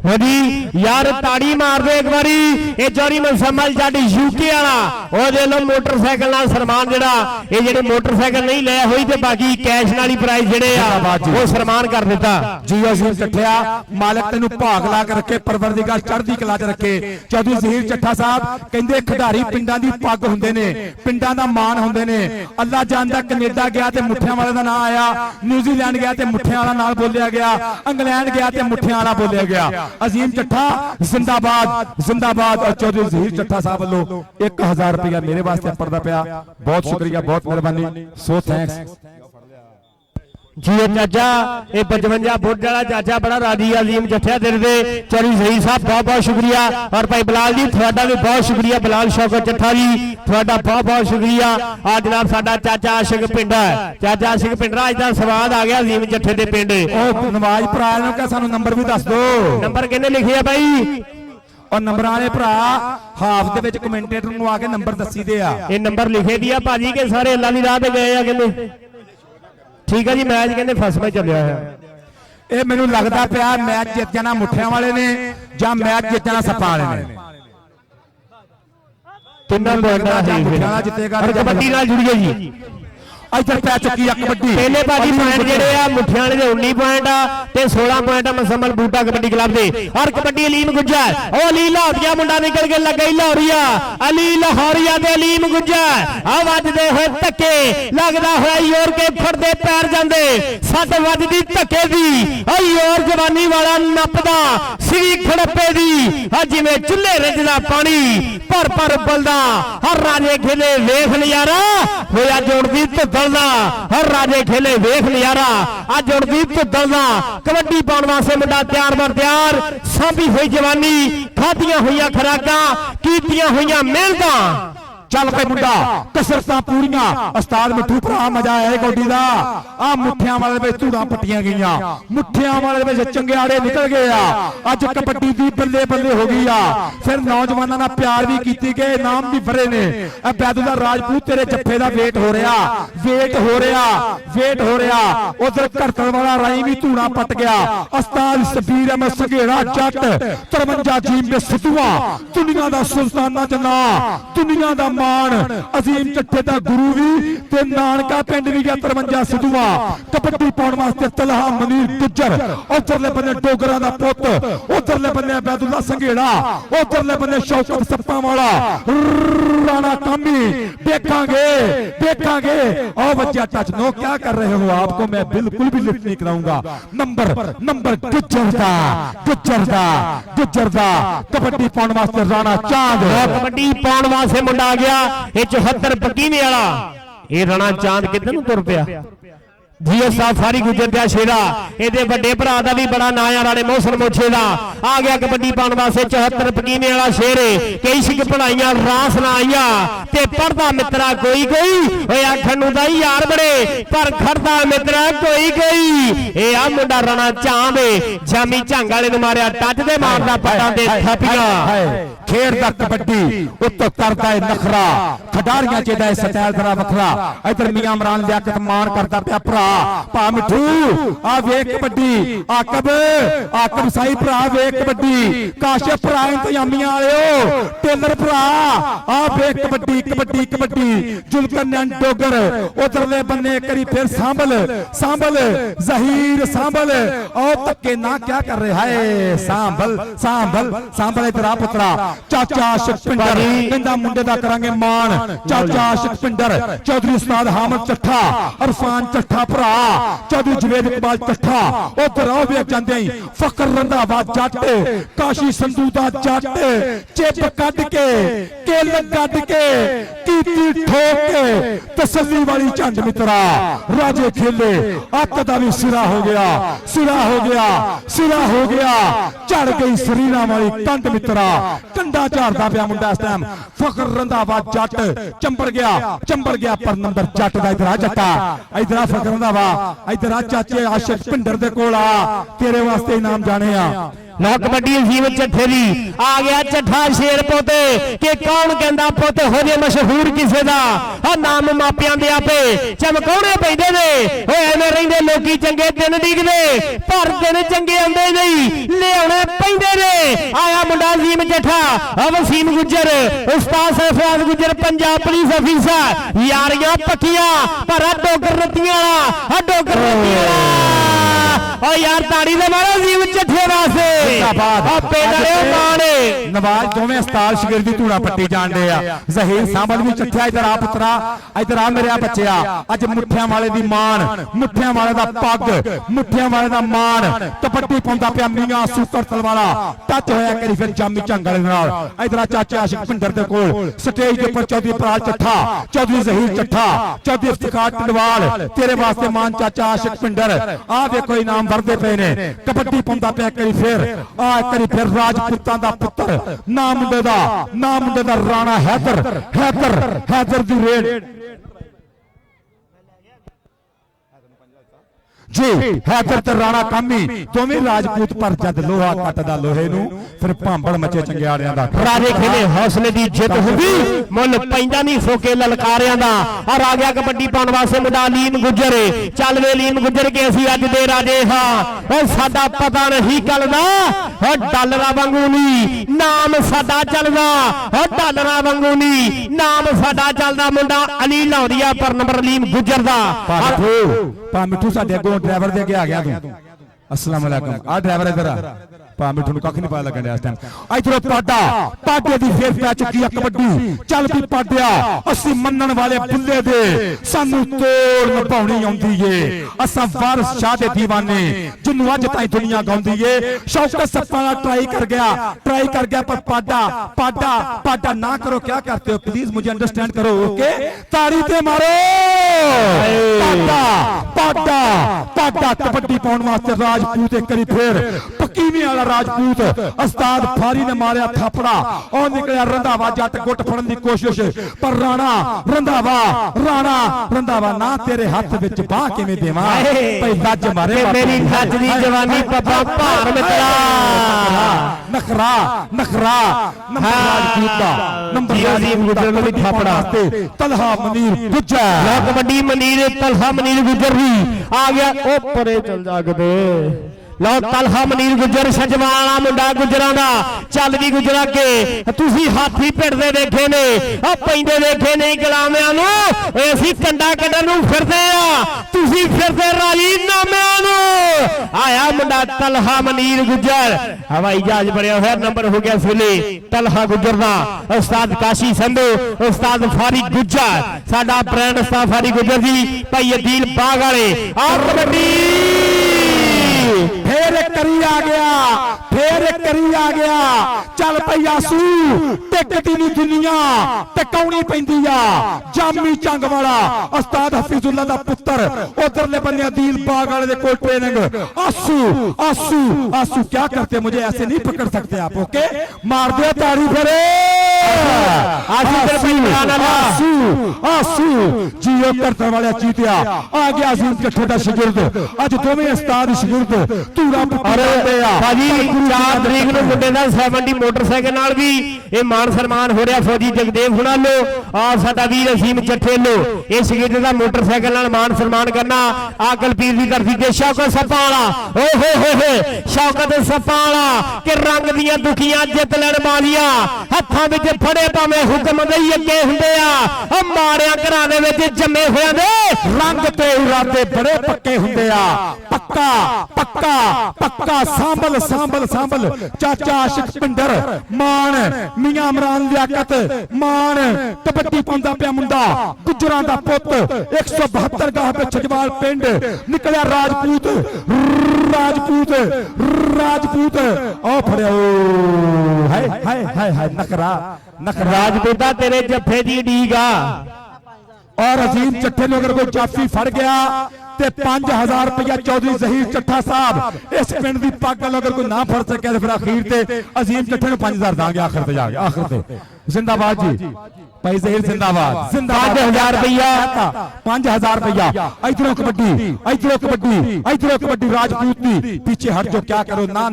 जी यार ताड़ी मार दे एक बारी। ये चौधरी मुजम्मल जाट यूके वाला ओदे लो मोटरसाइकिल नाल सन्मान जेड़ा ये जेडे मोटरसाइकिल नहीं लिया हुई ते बाकी कैश नाल ही प्राइज जेडे आ वो सन्मान कर दिता जी। अजीम चट्ठिया मालिक तेनू भाग ला के रखे, परवरदिगार चढ़दी कला च रखे। चौधरी जहीर चट्ठा साहब कहंदे खिडारी पिंडां दी पग हुंदे ने, पिंडां दा मान हुंदे ने। अल्लाह जानदा कनेडा गया ते मुठियां वाले दा नाम आया, न्यूजीलैंड गया ते मुठियां वाला नाल बोलिया गया, इंग्लैंड गया ते मुठियां वाला बोलिया गया। अजीम चट्ठा जिंदाबाद जिंदाबाद। और चौधरी जहीर चट्ठा साहब वालों 1000 रुपया मेरे वास्ते पड़ता पाया, बहुत शुक्रिया, बहुत मेहरबानी, सो थैंक्स जी। चाचा ये 55 फुट वाला चाचा बड़ा राजी अजीम जट्ठिया दिल दे। चौधरी जहीर साहब बहुत बहुत शुक्रिया। और भाई बिलाल जी थोड़ा भी बहुत शुक्रिया, बिलाल शौकत चट्ठा जी थोड़ा बहुत बहुत शुक्रिया। आ जनाब साडा चाचा आशिक पिंडा, चाचा आशिक पिंडा अज दा स्वाद आ गया अजीम जट्ठे दे पिंड। ओ नवाज भरा ने कहा सानू नंबर भी दस दो, नंबर किहने लिखे आ भाई? और नंबर वाले भरा हाफ दे विच कमेंटेटर नूं आके नंबर दसी दे आ। ये नंबर लिखे दिया भाजी के सारे अल्लाह दी राह ते गए आ कहंदे। ठीक है जी मैच कहते फसवा चलिया है। ये मैनू लगता पाया मैच जित जाना मुठियां वाले ने या मैच जित जाना सप्पा वाले ने। तीनों पॉइंट जितेगा कबड्डी नाल जुड़िए जी। इधर पै चुकी है कबड्डी। पहले बाजी पॉइंट जेडे आ मुठियां वाले दे 19 पॉइंट आ ते 16 पॉइंट आ मुसम्मल बूटा कबड्डी क्लब दे। और कबड्डी अलीम गुज्जर ओ अली लाहौरिया मुंडा निकल के लग गई लाहौरिया, अली लाहौरिया दे अलीम गुज्जर आ वजदे होए धक्के लगदा होया योर के फड़दे पैर जांदे सट वजदी धक्के दी ओ योर जवानी वाला नपदा सिरी खड़प्पे दी आ जिवें चुल्हे रिझदा पानी भर भर बलदा। हर राजे खेले वेख नजारा होया जोड़दी हर राजे खेले वेख नजारा अज जुड़दीप धुद्दल दा कबड्डी पाउण वास्ते मुंडा तैयार बर तैयार। सांभी हुई जवानी, खादियां हुई खुराकां, कीतियां हुई मेहनतां, चल पे मुंडा कसरतां पूरियां। उस्ताद मिठू भरा मजा आया कबड्डी दा। आ मुठियां वाले विच धूड़ां पट्टियां गईयां, मुठियां वाले विच चंगियाड़े निकल गए आ। अज कबड्डी दी बल्ले बल्ले हो गई आ। फिर नौजवानों नाल प्यार भी कीते गए, इनाम भी भरे ने। बैदुल्ला राजपूत तेरे जफ्फे दा वेट हो रहा, वेट हो रहा, वेट हो रहा। उधर घड़कण वाला राई भी धूड़ा पट गया। उस्ताद शबीर अहमद संघेड़ा जट 53 जीम दे सिद्धूआ, दुनिया दा सुल्ताना च नां, दुनिया दा मान। अजीम चट्ठे दा गुरु भी ते नानका पिंड भी गया 53 सिद्धूआ। कबड्डी पाउण वास्ते तलहा मनीर गुज्जर, उधरले बन्ने डोगरा दा पुत, उधरले बन्ने बैदुल्ला संघेड़ा, उधरले बन्ने शौकत सप्पा वाला राणा कामी। देखांगे देखांगे। और बच्चा टच नो क्या कर रहे हो, आपको मैं बिल्कुल भी लिफ्ट नहीं कराऊंगा। नंबर नंबर गुज्जर दा, गुज्जर दा, गुज्जर दा कबड्डी पाउण वास्ते राणा चांद। कबड्डी पाउण वास्ते मुंडा आ गया 74 पकीने वाला। ये राणा चांद किधर नूं तुर पिया जीओ साहब सारी गुजर दिया शेरा। ये बड़े भरा का भी बड़ा ना आ राणे मोहसन मोछे का आ गया कबड्डी पाउण वास्ते 74 पकीने वाला शेर। कई सिख पढ़ाइया रास ना आईया ते पढ़दा मित्रा कोई कोई ओए आखण नूं तां यार बड़े पर खड़दा मित्रा कोई कोई। ए आ मुंडा राणा चांद जामी झंग वाले नूं मारिया टच दे मारदा पट्टां ते थप्पियां। खेडदा कबड्डी उत्तो करदा है नखरा, खिडारियां च दा स्टाइल जरा वखरा। इधर मियां इमरान लियाकत मान करदा पिया भरा भा मिठू आ वेख कबड्डी। आकब आकब साई भरा वेख कबड्डी। काशिफ भरा इंतजामिया वाले टेलर भरा आ वेख कबड्डी कबड्डी कबड्डी। जुलकरनैन डोगर उधरले बन्ने करी फिर सांभल सांभल जहीर सांभल। और धक्के ना क्या कर रहे है सांभल सांभल सांभल। इधर आ पुत्रा चाचा आशिक पिंडर कहंदा मुंडे दा करांगे मान। चाचा आशिक पिंडर चौधरी उस्ताद हामिद चट्ठा, अरफान चट्ठा भरा, चौधरी जवेद इकबाल चट्ठा। उधर आओ वेख जांदे फकर रंधावा जट, काशी संधू दा जट चिप कढ के ਕਿੱਲ ਕੱਢ ਕੇ ਕੀਤੀ ਠੋਕ ਕੇ ਤਸੱਲੀ ਵਾਲੀ ਝੰਡ ਮਿੱਤਰਾ ਰਾਜੇ ਖੇਲੇ ਅੱਤ ਦਾ ਵੀ ਸਿਰਾ ਹੋ ਗਿਆ ਸਿਰਾ ਹੋ ਗਿਆ ਸਿਰਾ ਹੋ ਗਿਆ ਝੜ ਗਈ ਸਰੀਰਾਂ ਵਾਲੀ ਕੰਡ ਮਿੱਤਰਾ ਕੰਡਾ ਝਾੜਦਾ ਪਿਆ ਮੁੰਡਾ ਇਸ ਟਾਈਮ ਫਖਰ ਰੰਧਾਵਾ ਜੱਟ ਚੰਬੜ ਗਿਆ ਪਰ ਨੰਬਰ ਜੱਟ ਦਾ ਇਧਰ ਆ ਜੱਟਾ ਇਧਰ ਆ ਫਖਰ ਰੰਧਾਵਾ ਇਧਰ ਆ ਚਾਚੇ ਆਸ਼ਿਕ ਭਿੰਡਰ ਦੇ ਕੋਲ ਆ ਤੇਰੇ ਵਾਸਤੇ ਇਨਾਮ ਜਾਣੇ ਆ ਲਓ ਕਬੱਡੀ ਅਜ਼ੀਮ ਚੱਠੇ ਦੀ ਆ ਗਿਆ ਚੱਠਾ ਸ਼ੇਰ ਪੋਤੇ ਕਿ ਕੌਣ ਕਹਿੰਦਾ ਪੁੱਤ ਹੋ ਜੇ ਮਸ਼ਹੂਰ ਕਿਸੇ ਦਾ ਆ ਨਾਮ ਮਾਪਿਆਂ ਦੇ ਆਪੇ ਚਮਕਾਉਣੇ ਪੈਂਦੇ ਨੇ ਓਏ ਐਵੇਂ ਰਹਿੰਦੇ ਲੋਕੀ ਚੰਗੇ ਦਿਨ ਡਿੱਗਦੇ ਪਰ ਦਿਨ ਚੰਗੇ ਆਉਂਦੇ ਨਹੀਂ ਲਿਆਉਣੇ ਪੈਂਦੇ ਨੇ ਆਇਆ ਮੁੰਡਾ ਅਜ਼ੀਮ ਚੱਠਾ ਆ ਵਸੀਮ ਗੁੱਜਰ ਉਸਤਾਦ ਸਰਫਰਾਜ਼ ਗੁੱਜਰ ਪੰਜਾਬ ਪੁਲਿਸ ਅਫੀਸਰ ਯਾਰੀਆਂ ਪੱਕੀਆਂ ਪਰ ਆ ਡੋਗਰ ਰੱਤੀਆਂ ਵਾਲਾ ਆ ਡੋਗਰ ਰੱਤੀਆਂ ਵਾਲਾ ਓ ਯਾਰ ਤਾੜੀ ਦੇ ਮਾਰੋ ਅਜ਼ੀਮ ਚੱਠੇ ਵਾਸਤੇ ਆ ਪਿੰਡ ਵਾਲੇ ਮਾਣੇ ਨਵਾਜ਼ ਦੋਵੇਂ ਉਸਤਾਦ ਸ਼ਾਗਿਰਦ ਦੀ ਧੂੜਾ ਪੱਟੀ ਜਾਣਦੇ ਆ ਜ਼ਹੀਰ ਸਾਂਭਲ ਵੀ ਚੱਠਿਆ ਇਧਰ ਆ ਪੁੱਤਰਾ ਇਧਰ ਆ ਮੇਰੇ ਬੱਚਿਆ ਅੱਜ ਮੁੱਠਿਆਂ ਵਾਲੇ ਦੀ ਮਾਣ ਮੁੱਠਿਆਂ ਵਾਲੇ ਦਾ ਪੱਗ ਮੁੱਠਿਆਂ ਵਾਲੇ ਦਾ ਮਾਣ ਕਬੱਡੀ ਪਾਉਂਦਾ ਪਿਆ ਮੀਆਂ ਸੁਕਰ ਤਲਵਾਲਾ ਟੱਚ ਹੋਇਆ ਕਰੀ ਫਿਰ ਜਾਮੀ ਝੰਗ ਵਾਲੇ ਨਾਲ ਇਧਰ ਆ ਚਾਚਾ ਆਸ਼ਿਕ ਭਿੰਡਰ ਦੇ ਕੋਲ ਸਟੇਜ ਦੇ ਉੱਪਰ ਚੌਧਰੀ ਪ੍ਰਾਲ ਚੱਠਾ ਚੌਧਰੀ ਜ਼ਹੀਰ ਚੱਠਾ ਚੌਧਰੀ ਇਫਤਿਖਾਰ ਟੰਡਵਾਲ ਤੇਰੇ ਵਾਸਤੇ ਮਾਨ ਚਾਚਾ ਆਸ਼ਿਕ ਭਿੰਡਰ ਆ ਦੇਖੋ ਇਨਾਮ ਵਰਦੇ ਪਏ ਨੇ ਕਬੱਡੀ ਪਾਉਂਦਾ ਪਿਆ ਕਰੀ ਫਿਰ ਆ ਕਰੀ ਫਿਰ ਰਾਜਪੂਤਾਂ ਦਾ ਪੁੱਤਰ ਨਾ ਮੁੰਡੇ ਦਾ ਰਾਣਾ ਹੈਦਰ ਦੀ ਰੇਡ ਜੀ ਹੈਦਰ ਤੇ ਰਾਣਾ ਕਾਮੀ ਦੋਵੇਂ ਰਾਜਪੂਤ ਪਰ ਜਦ ਲੋਹਾ ਕੱਟਦਾ ਲੋਹੇ ਨੂੰ ਫਿਰ ਭਾਂਬੜ ਮੱਚੇ ਚੰਗਿਆੜਿਆਂ ਦਾ ਰਾਜੇ ਖੇਲੇ ਹੌਸਲੇ ਦੀ ਜਿੱਤ ਹੁੰਦੀ ਮੁੱਲ ਪੈਂਦਾ ਨਹੀਂ ਫੋਕੇ ਲਲਕਾਰਿਆਂ ਦਾ ਔਰ ਆ ਗਿਆ ਕਬੱਡੀ ਪਾਉਣ ਵਾਸਤੇ ਮੁੰਡਾ ਲੀਮ ਗੁੱਜਰ ਚੱਲ ਵੇ ਲੀਮ ਗੁੱਜਰ ਕੇ ਅਸੀਂ ਅੱਜ ਦੇ ਰਾਜੇ ਹਾਂ ਓ ਸਾਡਾ ਪਤਾ ਨਹੀਂ ਕੱਲਦਾ ਓ ਡਾਲਰਾਂ ਵਾਂਗੂ ਨਹੀਂ ਨਾਮ ਸਾਡਾ ਚੱਲਦਾ ਓ ਡਾਲਰਾਂ ਵਾਂਗੂ ਨਹੀਂ ਨਾਮ ਸਾਡਾ ਚੱਲਦਾ ਮੁੰਡਾ ਅਲੀ ਲਾਉਂਦੀਆ ਪਰ ਨੰਬਰ ਲੀਮ ਗੁੱਜਰ ਦਾ ਪਾ ਮਿੱਠੂ ਸਾਡੇ ਅੱਗੋਂ ਡਰਾਈਵਰ ਦੇ ਅੱਗੇ ਆ ਗਿਆ ਤੂੰ अस्सलाम वालेकुम आ ड्राइवर इधर पा मिठू कख नहीं पता लगन इस टाइम इधरों पाडे दी फेर पै चुकी है कबड्डी चल भी पाडिया असी मनन वाले बुल्ले दे सानू तोड़ निभाउणी आउंदी है असा वारिस शाह दे दीवाने जिन्नू अज ताई दुनिया गाउंदी है शौकत सप्पा ट्राई कर गया पर पाडा ना करो क्या करते हो प्लीज मुझे अंडरस्टैंड करो ओके ताड़ी ते मारो पाडा कबड्डी पाउण वास्ते राजपूत एक करी फिर पकीवी वाला राजपूत उस्ताद फारी ने मारिया थापड़ा और निकलिया रंधावा जट गुट फड़न दी कोशिश पर राणा रंधावा ना तेरे हाथ विच बाह किवें देवां भाई लज मारे मेरी लज दी जवानी पप्पा भार मित्रा नखरा राजपूत दा नंबर अजीम गुजर नु भी थापड़ा तलहा मनीर गुजर कबड्डी मनीर तलहा मनीर गुजर भी आ गया ओ परे चल जा के लो तलहा मनीर गुजर सजवाना मुंडा गुजरां दा चल भी गुजरा के तुसी हाथी भिड़दे देखे ने आ पैंदे देखे नहीं गुलामियां नु असीं कंडा कड्डण नु फिरदे आ तुसी फिरदे राजी नामियां नु आया मुंडा तलहा मनीर गुजर हवाई जहाज बनया होया नंबर हो गया फुले तलहा गुजर दा उस्ताद काशी संधू उस्ताद फारी गुजर साडा ब्रांड उस्ताद फारी गुजर जी भाई अदील बाग वाले और कबड्डी फिर करी आ गया चल पई आसू टिकती नहीं दुनिया टकाउनी पैंदी आ जामी चंग वाला उस्ताद हफीजुल्लाह दा पुत्र उधरले बन्ने अदील बाग वाले दे कोल ट्रेनिंग आसू क्या करते मुझे ऐसे नहीं पकड़ सकते आप ओके मार दो ताड़ी फिर आसू जियो करने वाले जीतिया आ गया अजीम के छोटा शिगिर्द अज दोवें उस्ताद शिगिर्द तूड़ा भाजी 4 तरीक ਨੂੰ ਮੁੰਡੇ ਦਾ 70 ਮੋਟਰਸਾਈਕਲ ਨਾਲ ਵੀ ਇਹ ਮਾਨ ਸਨਮਾਨ ਹੋ ਰਿਹਾ ਫੌਜੀ ਜਗਦੇਵ ਹੁਣਾਂ ਲੋ ਔਰ ਸਾਡਾ ਵੀਰ ਅਸੀਮ ਚੱਠੇ ਲੋ ਇਹ ਸ਼ਹੀਦ ਦਾ ਮੋਟਰਸਾਈਕਲ ਨਾਲ ਮਾਨ ਸਨਮਾਨ ਕਰਨਾ ਆ ਕਲਪੀਰ ਦੀ ਧਰਤੀ ਤੇ ਸ਼ੌਕਤ ਸੱਪਾਂ ਵਾਲਾ ਓਏ ਹੋਏ ਸ਼ੌਕਤ ਸੱਪਾਂ ਵਾਲਾ ਕਿ ਰੰਗ ਦੀਆਂ ਦੁਖੀਆਂ ਜਿੱਤ ਲੈਣ ਵਾਲੀਆਂ ਹੱਥਾਂ ਵਿੱਚ ਫੜੇ ਭਾਵੇਂ ਹੁਕਮ ਦੇ ਅੱਗੇ ਹੁੰਦੇ ਆ ਮਾਰਿਆ ਘਰਾਂ ਦੇ ਵਿੱਚ ਜੰਮੇ ਹੋਇਆਂ ਦੇ ਰੰਗ ਤੇ ਇਰਾਦੇ ਬੜੇ ਪੱਕੇ ਹੁੰਦੇ ਆ ਪੱਕਾ ਸਾਂਭਲ ਸੰਭਲ ਚਾਚਾ ਆਸ਼ਿਕ ਪਿੰਡਰ ਮਾਨ ਮੀਆਂ ਇਮਰਾਨ ਲਿਆਕਤ ਮਾਨ ਕਬੱਡੀ ਪਾਉਂਦਾ ਪਿਆ ਮੁੰਡਾ ਗੁੱਜਰਾਂ ਦਾ ਪੁੱਤ 172 ਗਾਹ ਤੇ ਛਜਵਾਲ ਪਿੰਡ ਨਿਕਲਿਆ ਰਾਜਪੂਤ ਉਹ ਫੜਿਓ ਹਾਏ ਨਖਰਾ ਰਾਜਪੂਤਾ ਤੇਰੇ ਜੱਫੇ ਦੀ ਢੀਗ ਆ और अजीम चट्ठे ਨੂੰ अगर कोई जाफी फड़ गया ਤੇ 5000 ਰੁਪਇਆ ਚੌਧਰੀ ਜ਼ਹੀਰ ਚੱਠਾ ਸਾਹਿਬ ਇਸ ਪਿੰਡ ਦੀ ਪੱਗ ਅਗਰ ਕੋਈ ਨਾ ਫੜ ਸਕਿਆ ਤੇ ਫਿਰ ਅਖੀਰ ਤੇ ਅਜ਼ੀਮ ਚੱਠੇ ਨੂੰ 5000 ਦਾਂਗੇ ਆਖਰ ਤੇ ਜਾ ਕੇ ਆਖਰ ਤੇ ਜ਼ਿੰਦਾਬਾਦ ਜੀ ਭਾਈ ਜ਼ਹੀਰ ਜ਼ਿੰਦਾਬਾਦ 5000 ਰੁਪਇਆ 5000 ਰੁਪਇਆ ਇਧਰੋਂ ਕਬੱਡੀ ਰਾਜਪੂਤ ਦੀ ਪਿੱਛੇ ਹਟ ਜੋ ਕਿਆ ਕਰੋ ਨਾ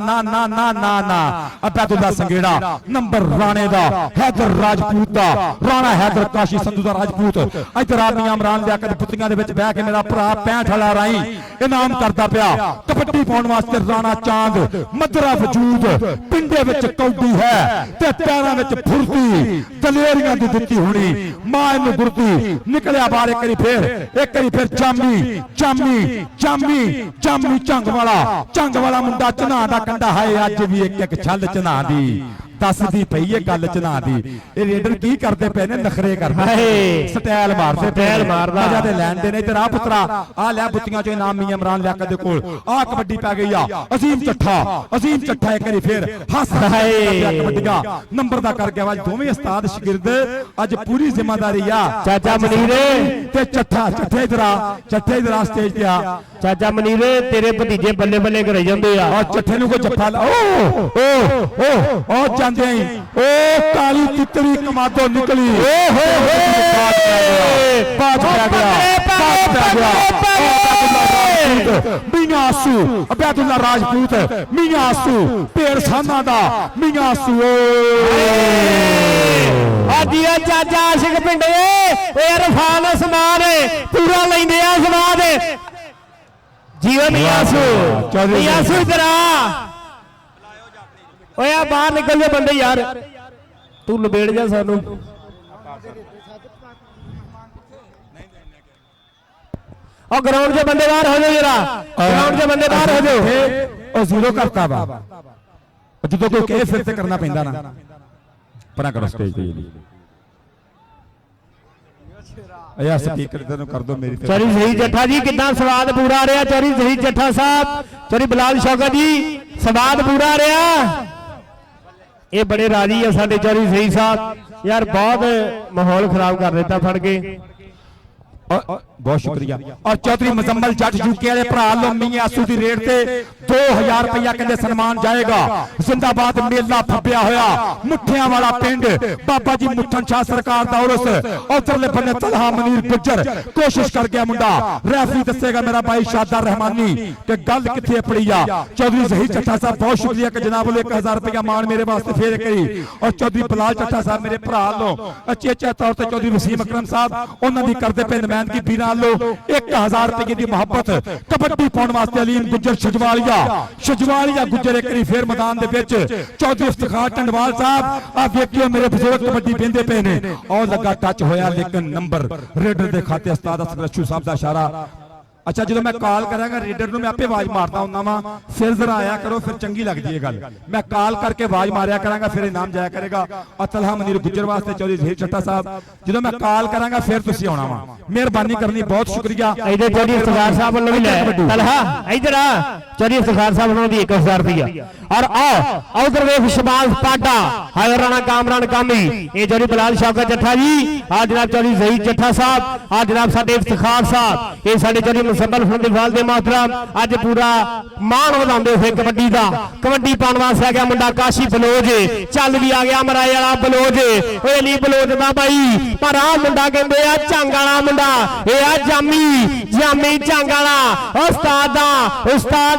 ਅਬਦੁੱਲਾ ਸੰਗੇੜਾ ਨੰਬਰ ਰਾਣੇ ਦਾ ਹੈਦਰ ਰਾਜਪੂਤ ਦਾ ਰਾਣਾ ਹੈਦਰ ਕਾਸ਼ੀ ਸੰਧੂ ਦਾ ਰਾਜਪੂਤ ਇਧਰ ਆ ਮੀਆਂ ਇਮਰਾਨ ਲਿਆਕਤ ਪੁੱਤੀਆਂ ਦੇ ਵਿੱਚ ਬਹਿ ਕੇ ਮੇਰਾ ਭਰਾ 65 ਵਾਲਾ ਰਾਈ ਇਨਾਮ ਕਰਦਾ ਪਿਆ ਕਬੱਡੀ ਪਾਉਣ ਵਾਸਤੇ ਰਾਣਾ ਚਾਂਦ ਮਦਰਾ ਵਜੂਦ ਪਿੰਡੇ ਵਿੱਚ ਕੌਡੀ ਹੈ ਤੇ ਪੈਰਾਂ ਵਿੱਚ ਫੁਰਤੀ ਦਲੇਰੀਆਂ ਦੀ ਦਿੱਤੀ ਹੁਣੀ ਮਾਂ ਇਹਨੂੰ ਗੁਰਦੀ ਨਿਕਲਿਆ ਬਾਹਰ ਇੱਕ ਵਾਰੀ ਫਿਰ ਚਾਮੀ ਝੰਗ ਵਾਲਾ ਮੁੰਡਾ ਚਨਾ ਦਾ ਕੰਡਾ ਹੈ ਅੱਜ ਵੀ ਇੱਕ ਛੱਲ ਚਨਾ ਦੀ ਦੱਸਦੀ ਪਈ ਇਹ ਗੱਲ ਚਨਾ ਦੀ ਇਹ ਰੇਡਰ ਕੀ ਕਰਦੇ ਪਏ ਨੇ ਨਖਰੇ ਕਰਦੇ ਸਟਾਈਲ ਮਾਰਦਾ ਮਜ਼ਾ ਤੇ ਲੈਣ ਦੇ ਨੇ ਇਧਰ ਆ ਪੁੱਤਰਾ ਆ ਲੈ ਬੁੱਤੀਆਂ ਚੋਂ ਇਨਾਮ ਮੀਆਂ ਇਮਰਾਨ ਲਿਆਕਤ ਦੇ ਕੋਲ ਆ ਕਬੱਡੀ ਪੈ ਗਈ ਆ ਅਜ਼ੀਮ ਚੱਠਾ ਇੱਕ ਵਾਰੀ ਫੇਰ ਹੱਸ ਕਬੱਡੀਆਂ ਨੰਬਰ ਦਾ ਕਰ ਗਿਆ ਅੱਜ ਦੋਵੇਂ ਉਸਤਾਦ ਸ਼ਾਗਿਰਦ ਅੱਜ ਪੂਰੀ ਜ਼ਿੰਮੇਵਾਰੀ ਆ ਚਾਚਾ ਮਨੀਰੇ ਤੇ ਚੱਠੇ ਇਧਰ ਆ ਸਟੇਜ ਤੇ ਆ ਚਾਚਾ ਮਨੀਰੇ ਤੇਰੇ ਭਤੀਜੇ ਬੱਲੇ ਬੱਲੇ ਕਰਾਈ ਜਾਂਦੇ ਆ ਆ ਚੱਠੇ ਨੂੰ ਕੋਈ ਜੱਫਾ ਲਾ ਓ ਜਾਂਦੇ ਆਂ ਓ ਕਾਲੀ ਤਿੱਤਰੀ ਕਮਾਦੋ ਨਿਕਲੀ ਬਾਜ ਪੈ ਗਿਆ ਮੀਆਂ ਆਸੂ ਅਬਦੁੱਲਾ ਰਾਜਪੂਤ ਮੀਆਂ ਆਸੂ ਢੇਰ ਸਾਨਾ ਦਾ ਮੀਆਂ ਆਸੂ ਆਦੀਆ ਚਾਚਾ ਆਸ਼ਿਕ ਪਿੰਡੇ ਓਏ ਰਫਾਨ ਸਮਾਨ ਪੂਰਾ ਲੈਂਦੇ ਆ ਸਮਾਨ ਜੀਓ ਮੀਆਂ ਆਸੂ ਇਧਰ ਆ ਓਏ ਆ ਬਾਹਰ ਨਿਕਲ ਜਾ ਬੰਦੇ ਯਾਰ ਤੂੰ ਲਬੇੜ ਜਾ ਸਾਨੂੰ ਉਹ ਗਰਾਊਂਡ 'ਚ ਬੰਦੇ ਬਾਹਰ ਹੋ ਜਾਓ ਜਰਾ ਗਰਾਊਂਡ 'ਚ ਬੰਦੇ ਬਾਹਰ ਹੋ ਜਾਓ ਉਹ ਜ਼ੀਰੋ ਕਰਤਾ ਵਾ ਜਦੋਂ ਕੋਈ ਕਹੇ ਫਿਰ ਤੇ ਕਰਨਾ ਪੈਂਦਾ ਨਾ ਪਰਾਂ ਕਰੋ ਸਟੇਜ ਤੇ ਆਇਆ ਸਪੀਕਰ ਤੈਨੂੰ ਕਰ ਦੋ ਮੇਰੀ ਚੌਰੀ ਜ਼ਹੀਰ ਜੱਠਾ ਜੀ ਕਿੱਦਾਂ ਸਵਾਦ ਪੂਰਾ ਆ ਰਿਹਾ ਚੌਰੀ ਜ਼ਹੀਰ ਜੱਠਾ ਸਾਹਿਬ ਚੌਰੀ ਬਲਾਲ ਸ਼ੌਕਤ ਜੀ ਸਵਾਦ ਪੂਰਾ ਆ ਰਿਹਾ ਇਹ ਬੜੇ ਰਾਜੀ ਆ ਸਾਡੇ ਚੌਰੀ ਜ਼ਹੀਰ ਸਾਹਿਬ ਯਾਰ ਬਹੁਤ ਮਾਹੌਲ ਖਰਾਬ ਕਰ ਦਿੱਤਾ ਫੜ ਕੇ बहुत शुक्रिया और चौधरी मुजम्मल जट यूके वाले भरा लो मीਆਂ आसू की रेट से 2000 रुपया कहते सम्मान जाएगा जिंदाबाद मेला फब्या होया मुठियां वाला पिंड बाबा जी मुठन शाह सरकार दा उरस उधरले बन्ने तलहा मनीर गुज्जर कोशिश कर गया मुंडा रेफरी दसेगा मेरा भाई शादार रहमानी कि गल किथे पड़ी आ चौधरी ज़हीर चट्ठा साहब बहुत शुक्रिया कि जनाब 1000 रुपया मान मेरे वास्ते फेर करी और चौधरी बलाल चट्ठा साहब मेरे भरा लो अचेचे तौर पर चौधरी वसीम अकरम साहब उन्होंने करते पे नुमाइंदगी बीरा लो 1000 रुपये की मोहब्बत कबड्डी पाउण वास्ते अलीम गुज्जर छजवालिया गुज्जर एक फिर मैदान दे विच चौधरी इफ्तिखार टंडवाल साहब आ देखियो मेरे बुजुर्ग कबड्डी पेंदे पे ने और लगा टच होया लेकिन नंबर रेडर दे खाते उस्ताद असगर अशू साहब दा इशारा अच्छा जो मैं कॉल करांगा रेडर ਨੂੰ मैं आपे आवाज मारता हुंदा वा फिर जरा आया करो फिर चंगी लगदी है गल मैं कॉल करके आवाज मारिया करांगा फिर इनाम जाया करेगा तलहा मनीर गुज्जर वास्ते चौधरी ज़हीर चट्ठा साहब जो मैं कॉल करांगा फिर तुसी आउणा वा मेहरबानी करनी बहुत शुक्रिया इधर चौधरी इफ्तिखार साहब ਵੱਲੋਂ ਵੀ ਲੈ तलहा इधर आ चौधरी इफ्तिखार साहब ਵੱਲੋਂ भी 1000 रुपया और आओ उधर वेख शबाज पाटा हाय राणा कामरान कामी ये चौधरी बलाल शौकत जट्ठा जी आ जनाब चौधरी ज़हीर चट्ठा साहब आ जनाब साडे इफ्तिखार साहब ये साडे चौधरी मुसब्बल फंदीवाल दे मोहतरम अज पूरा मान वधांदे होए कबड्डी दा कबड्डी पाउण वास्ते आ गया मुंडा काशी बलोज चल भी आ गया मराए वाला बलोज ओए अली बलोज दा भाई पर आ मुंडा कहंदे आ झंग वाला मुंडा ए आ जामी झंग वाला उस्ताद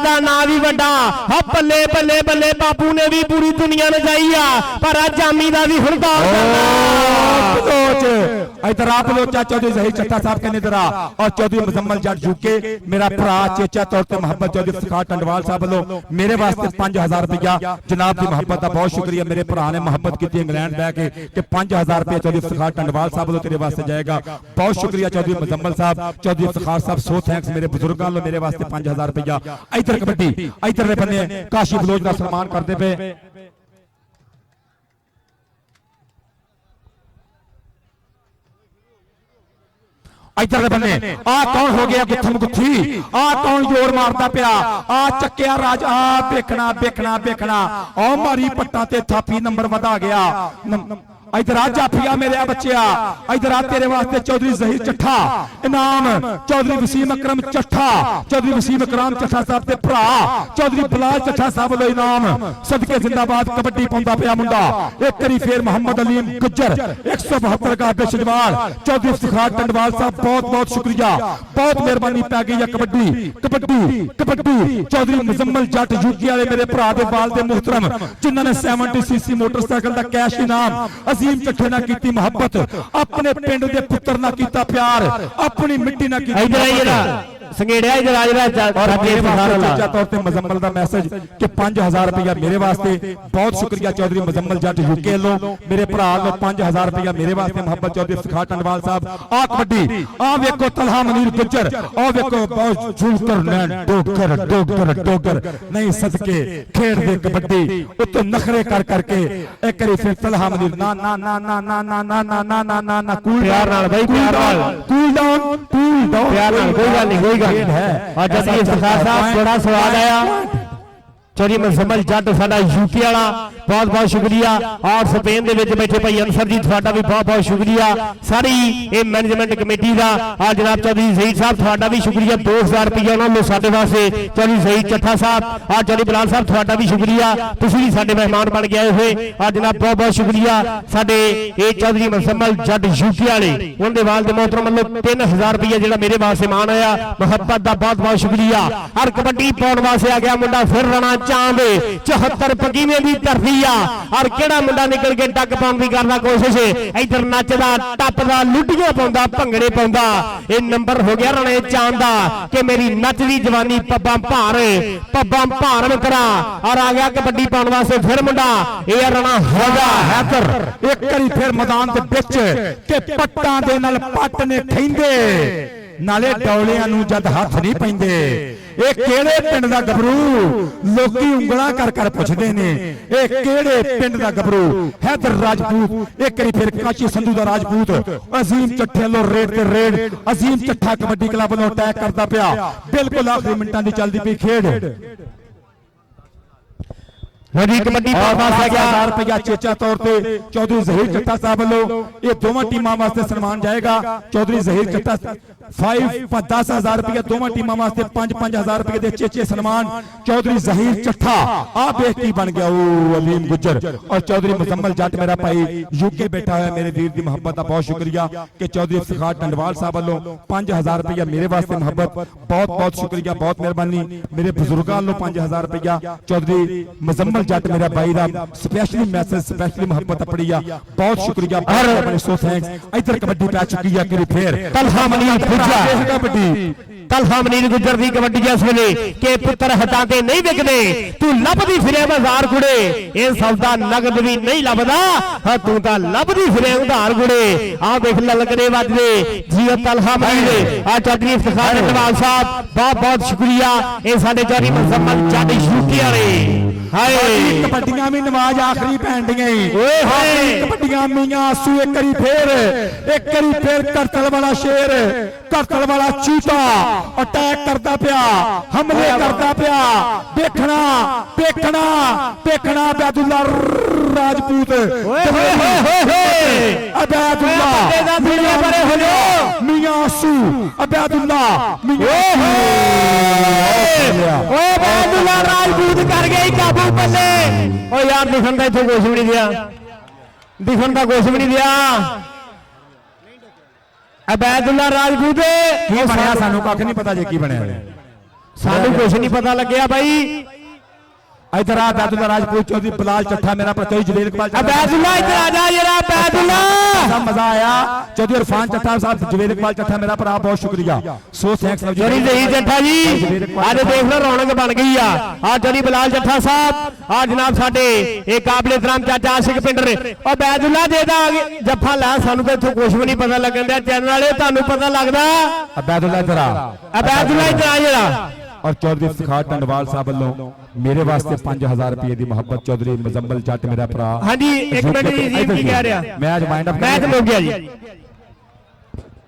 दा नाम भी वड्डा हा बल्ले बल्ले बल्ले बापू ने भी पूरी दुनिया नचाई आ पर आ जामी दा भी हुण दौर करना बलोच, इधर आ बलोचा चौधरी जहीर चट्टा साहब कहने इधर आ, और चौधरी मुजम्मल जट यूके मेरा भरा चेचा तौर पर मोहम्मद चौधरी इफ्तिखार टंडवाल साहब वालों मेरे वास्ते 5000 रुपया जनाब की मोहब्बत का बहुत शुक्रिया। मेरे भरा ने मोहब्बत की इंग्लैंड बह के कि 5000 रुपया चौधरी इफ्तिखार टंडवाल साहब वालों तेरे वास्ते जाएगा, बहुत शुक्रिया चौधरी मुजम्मल साहब, चौधरी इफ्तिखार साहब, सो थैंक्स मेरे बुजुर्गों लो मेरे वास्ते 5000 रुपया। इधर कबड्डी इधर बने काशी बलोच का सम्मान करते पे इधर बने आ कौन हो गया गुत्थम गुत्थी, आ कौन जोर मारता पिया, आ चक्किया राज, आ देखना देखना देखना, ओ मारी पट्टा ते थापी नंबर वधा गया। इधर आ जाफिया मेरे बच्चिया, इधर आ तेरे वास्ते चौधरी जहीर चट्ठा इनाम, चौधरी वसीम अकरम चट्ठा, चौधरी वसीम अकरम चट्ठा साहब ते भरा चौधरी बिलाल चट्ठा साहब लो इनाम, सदके जिंदाबाद कबड्डी पाउंदा पिया मुंडा। एक करी फिर मोहम्मद अलीम गुज्जर 172 का बेशजवार, चौधरी इफ्तिखार टंडवाल साहब बहुत बहुत शुक्रिया, बहुत मेहरबानी पै गई है कबड्डी कबड्डी कबड्डी। चौधरी मुजम्मल जट यूके वाले मेरे भरा दे वाल दे मुहतरम जिन्होंने 70cc मोटरसाइकिल का कैश इनाम, अजीम चट्ठे ना कीती मोहब्बत, अपने पिंड दे पुत्र ना कीता प्यार, अपनी मिट्टी ना कीती संगेड़िया इधर आ चेचा तौर पे मुजम्मल दा मैसेज कि 5000 रुपया मेरे वास्ते, बहुत शुक्रिया चौधरी मुजम्मल जट यूके लो मेरे भरा लो 5000 रुपया मेरे वास्ते मोहब्बत चौधरी इफ्तिखार टंडवाल साहब। आ कबड्डी आ वेखो तलहा मनीर गुज्जर, आ वेखो बहुत झूलकर नैन डोगर डोगर डोगर नहीं सदके खेड दे कबड्डी उत्ते नखरे कर करके एक करी फिर तलहा मनीर ना ना ना ना ना ना ना ना ना ना ना ना कूल प्यार नाल भाई प्यार नाल कूल डाउन प्यार नाल कोई गल नहीं है। और जब इफ्तिखार साहब बड़ा स्वाद आया चौधरी मुजम्मल जट साडा यूके वाला बहुत बहुत शुक्रिया, और स्पेन दे विच बैठे भाई अंसर जी थोड़ा भी बहुत बहुत शुक्रिया, सारी ये मैनेजमेंट कमेटी का। और जनाब चौधरी जहीर साहब थोड़ा भी शुक्रिया, 2000 रुपया उन्होंने साडे वास्ते, चौधरी जहीर चट्ठा साहब और चौधरी बिलाल साहब थोड़ा भी शुक्रिया, तुसीं भी साडे मेहमान बन गए हुए। और जनाब बहुत बहुत शुक्रिया साडे ये चौधरी मुजम्मल जट यूके वाले उनके वाल दे मोहतरम वालों 3000 रुपया जो मेरे वास्ते मान आया, मुहब्बत का बहुत बहुत शुक्रिया। और कबड्डी पाउण वास्ते आ गया मुंडा फिर राणा चांद 74 पकीवें की धरती आ, और केड़ा मुंडा निकल के टक पाउण की करदा कोशिश, इधर नचदा टपदा लुटियां पाउंदा भंगड़े पाउंदा, ये नंबर हो गया राणे चांद दा कि मेरी नचदी जवानी पब्बां भार करा। और आ गया कबड्डी पाउण वास्ते फिर मुंडा ये राणा होगा हैदर एक करी फिर मैदान दे विच के पट्टां दे नाल पट ने खैंदे नाले डौलियां नूं जद हथ नहीं पैंदे। ਇਹ ਕਿਹੜੇ ਪਿੰਡ ਦਾ ਗੱਭਰੂ, ਲੋਕੀ ਉਂਗਲਾਂ ਕਰ ਕਰ ਪੁੱਛਦੇ ਨੇ ਇਹ ਕਿਹੜੇ ਪਿੰਡ ਦਾ ਗੱਭਰੂ, ਹੈਦਰ ਰਾਜਪੂਤ ਇੱਕ ਵਾਰੀ ਫਿਰ ਕਾਸ਼ੀ ਸੰਧੂ ਦਾ ਰਾਜਪੂਤ, ਅਜ਼ੀਮ ਚੱਠੇ ਵੱਲੋਂ ਰੇਡ ਤੇ ਰੇਡ, ਅਜ਼ੀਮ ਚੱਠਾ ਕਬੱਡੀ ਕਲੱਬ ਵੱਲੋਂ ਅਟੈਕ ਕਰਦਾ ਪਿਆ, ਬਿਲਕੁਲ ਆਖਰੀ ਮਿੰਟਾਂ ਦੀ ਚੱਲਦੀ ਪਈ ਖੇਡ। कबड्डी 5000 रुपया चेचा तौर पर चौधरी जहीर चट्टा साहब वालों ये दोनों टीमों वास्ते सम्मान जाएगा। चौधरी जहीर चट्टा 10,000 रुपया दोनों टीमों वास्ते 5,000 रुपये के चेचे सम्मान। चौधरी जहीर चट्ठा आ बेख की बन गया वो अलीम गुज्जर, और चौधरी मुजम्मल जट मेरा भाई यूके बैठा है मेरे वीर की मोहब्बत का बहुत शुक्रिया कि चौधरी इफ्तिखार टंडवाल साहब वालों 5,000 रुपया मेरे वास्ते मोहब्बत, बहुत बहुत शुक्रिया, बहुत मेहरबानी। मेरे बुजुर्गों वालों 5,000 रुपया, चौधरी मुजम्मल जट मेरा भाई दा स्पेशली मैसेज स्पेशली मोहब्बत अपनी आ, बहुत शुक्रिया, बहुत सो थैंक्स। इधर कबड्डी पै चुकी है कि फिर तलहा मनीर गुज्जर कबड्डी, तलहा मनीर गुज्जर दी कबड्डी इस वेले के पुत्र हटाते नहीं विकदे, तू लभदी फिरे बाजार गुड़े, ये सौदा नगद भी नहीं लभदा, हां तू तां लभदी फिरे उधार गुड़े। आ देख ललकड़े वजदे जियो तलहा मनीर। आ चौधरी इफ्तिखार टंडवाल साहब बहुत बहुत शुक्रिया, ये साडे चौधरी मुजम्मल जट यूके वाले हाय कबड्डियां भी नवाज आखिरी पैन दी कबड्डियां मियां आसू एक करी फिर करतल वाला शेर, करतल वाला चीता अटैक करता पिया, हमले करता पिया, देखना देखना देखना अबैदुल्ला राजपूत अबैदुल्ला मियां आसू अबैदुल्ला राजपूत कर गई काबू पल्ले। ओ यार दिखन का इत्थे कुछ भी नहीं दिया, दिखन का कुछ भी नहीं दिया। अबैदुल्ला राजपूत की बनया सानू कख नहीं पता जे की बनया, सानू कुछ नहीं पता लग्या भाई। इधर आ बैदुल्ला राजपूत चौधरी बिलाल चट्ठा मेरा चौधरी जवेद इकबाल अबैदुल्ला इधर आ जा जरा अबैदुल्ला मजा आया चौधरी इरफान चट्ठा साहब जवेद इकबाल चट्ठा मेरा भरा बहुत शुक्रिया 100 थैंक्स चौधरी जहीर चट्ठा जी आज देख लो रौनक बन गई आ चौधरी बिलाल चट्ठा साहब आ जनाब साडे एक काबिल एहतराम चाचा आशिक पिंडर अबैदुल्ला दे दा जफ्फा ला सानू तो इत्थों कुछ भी नहीं पता लगन दिया चैनल वाले तुहानू पता लगदा अबैदुल्ला इधर आ अबैदुल्ला इधर आ जरा और चौधरी इफ्तिखार टंडवाल साहब वालों मेरे वास्ते 5000 रुपए की मोहब्बत चौधरी मुजम्मल जट मेरा भरा हाँ जी एक मिनट जी की कह रहा मैच माइंड मैच हो गया जी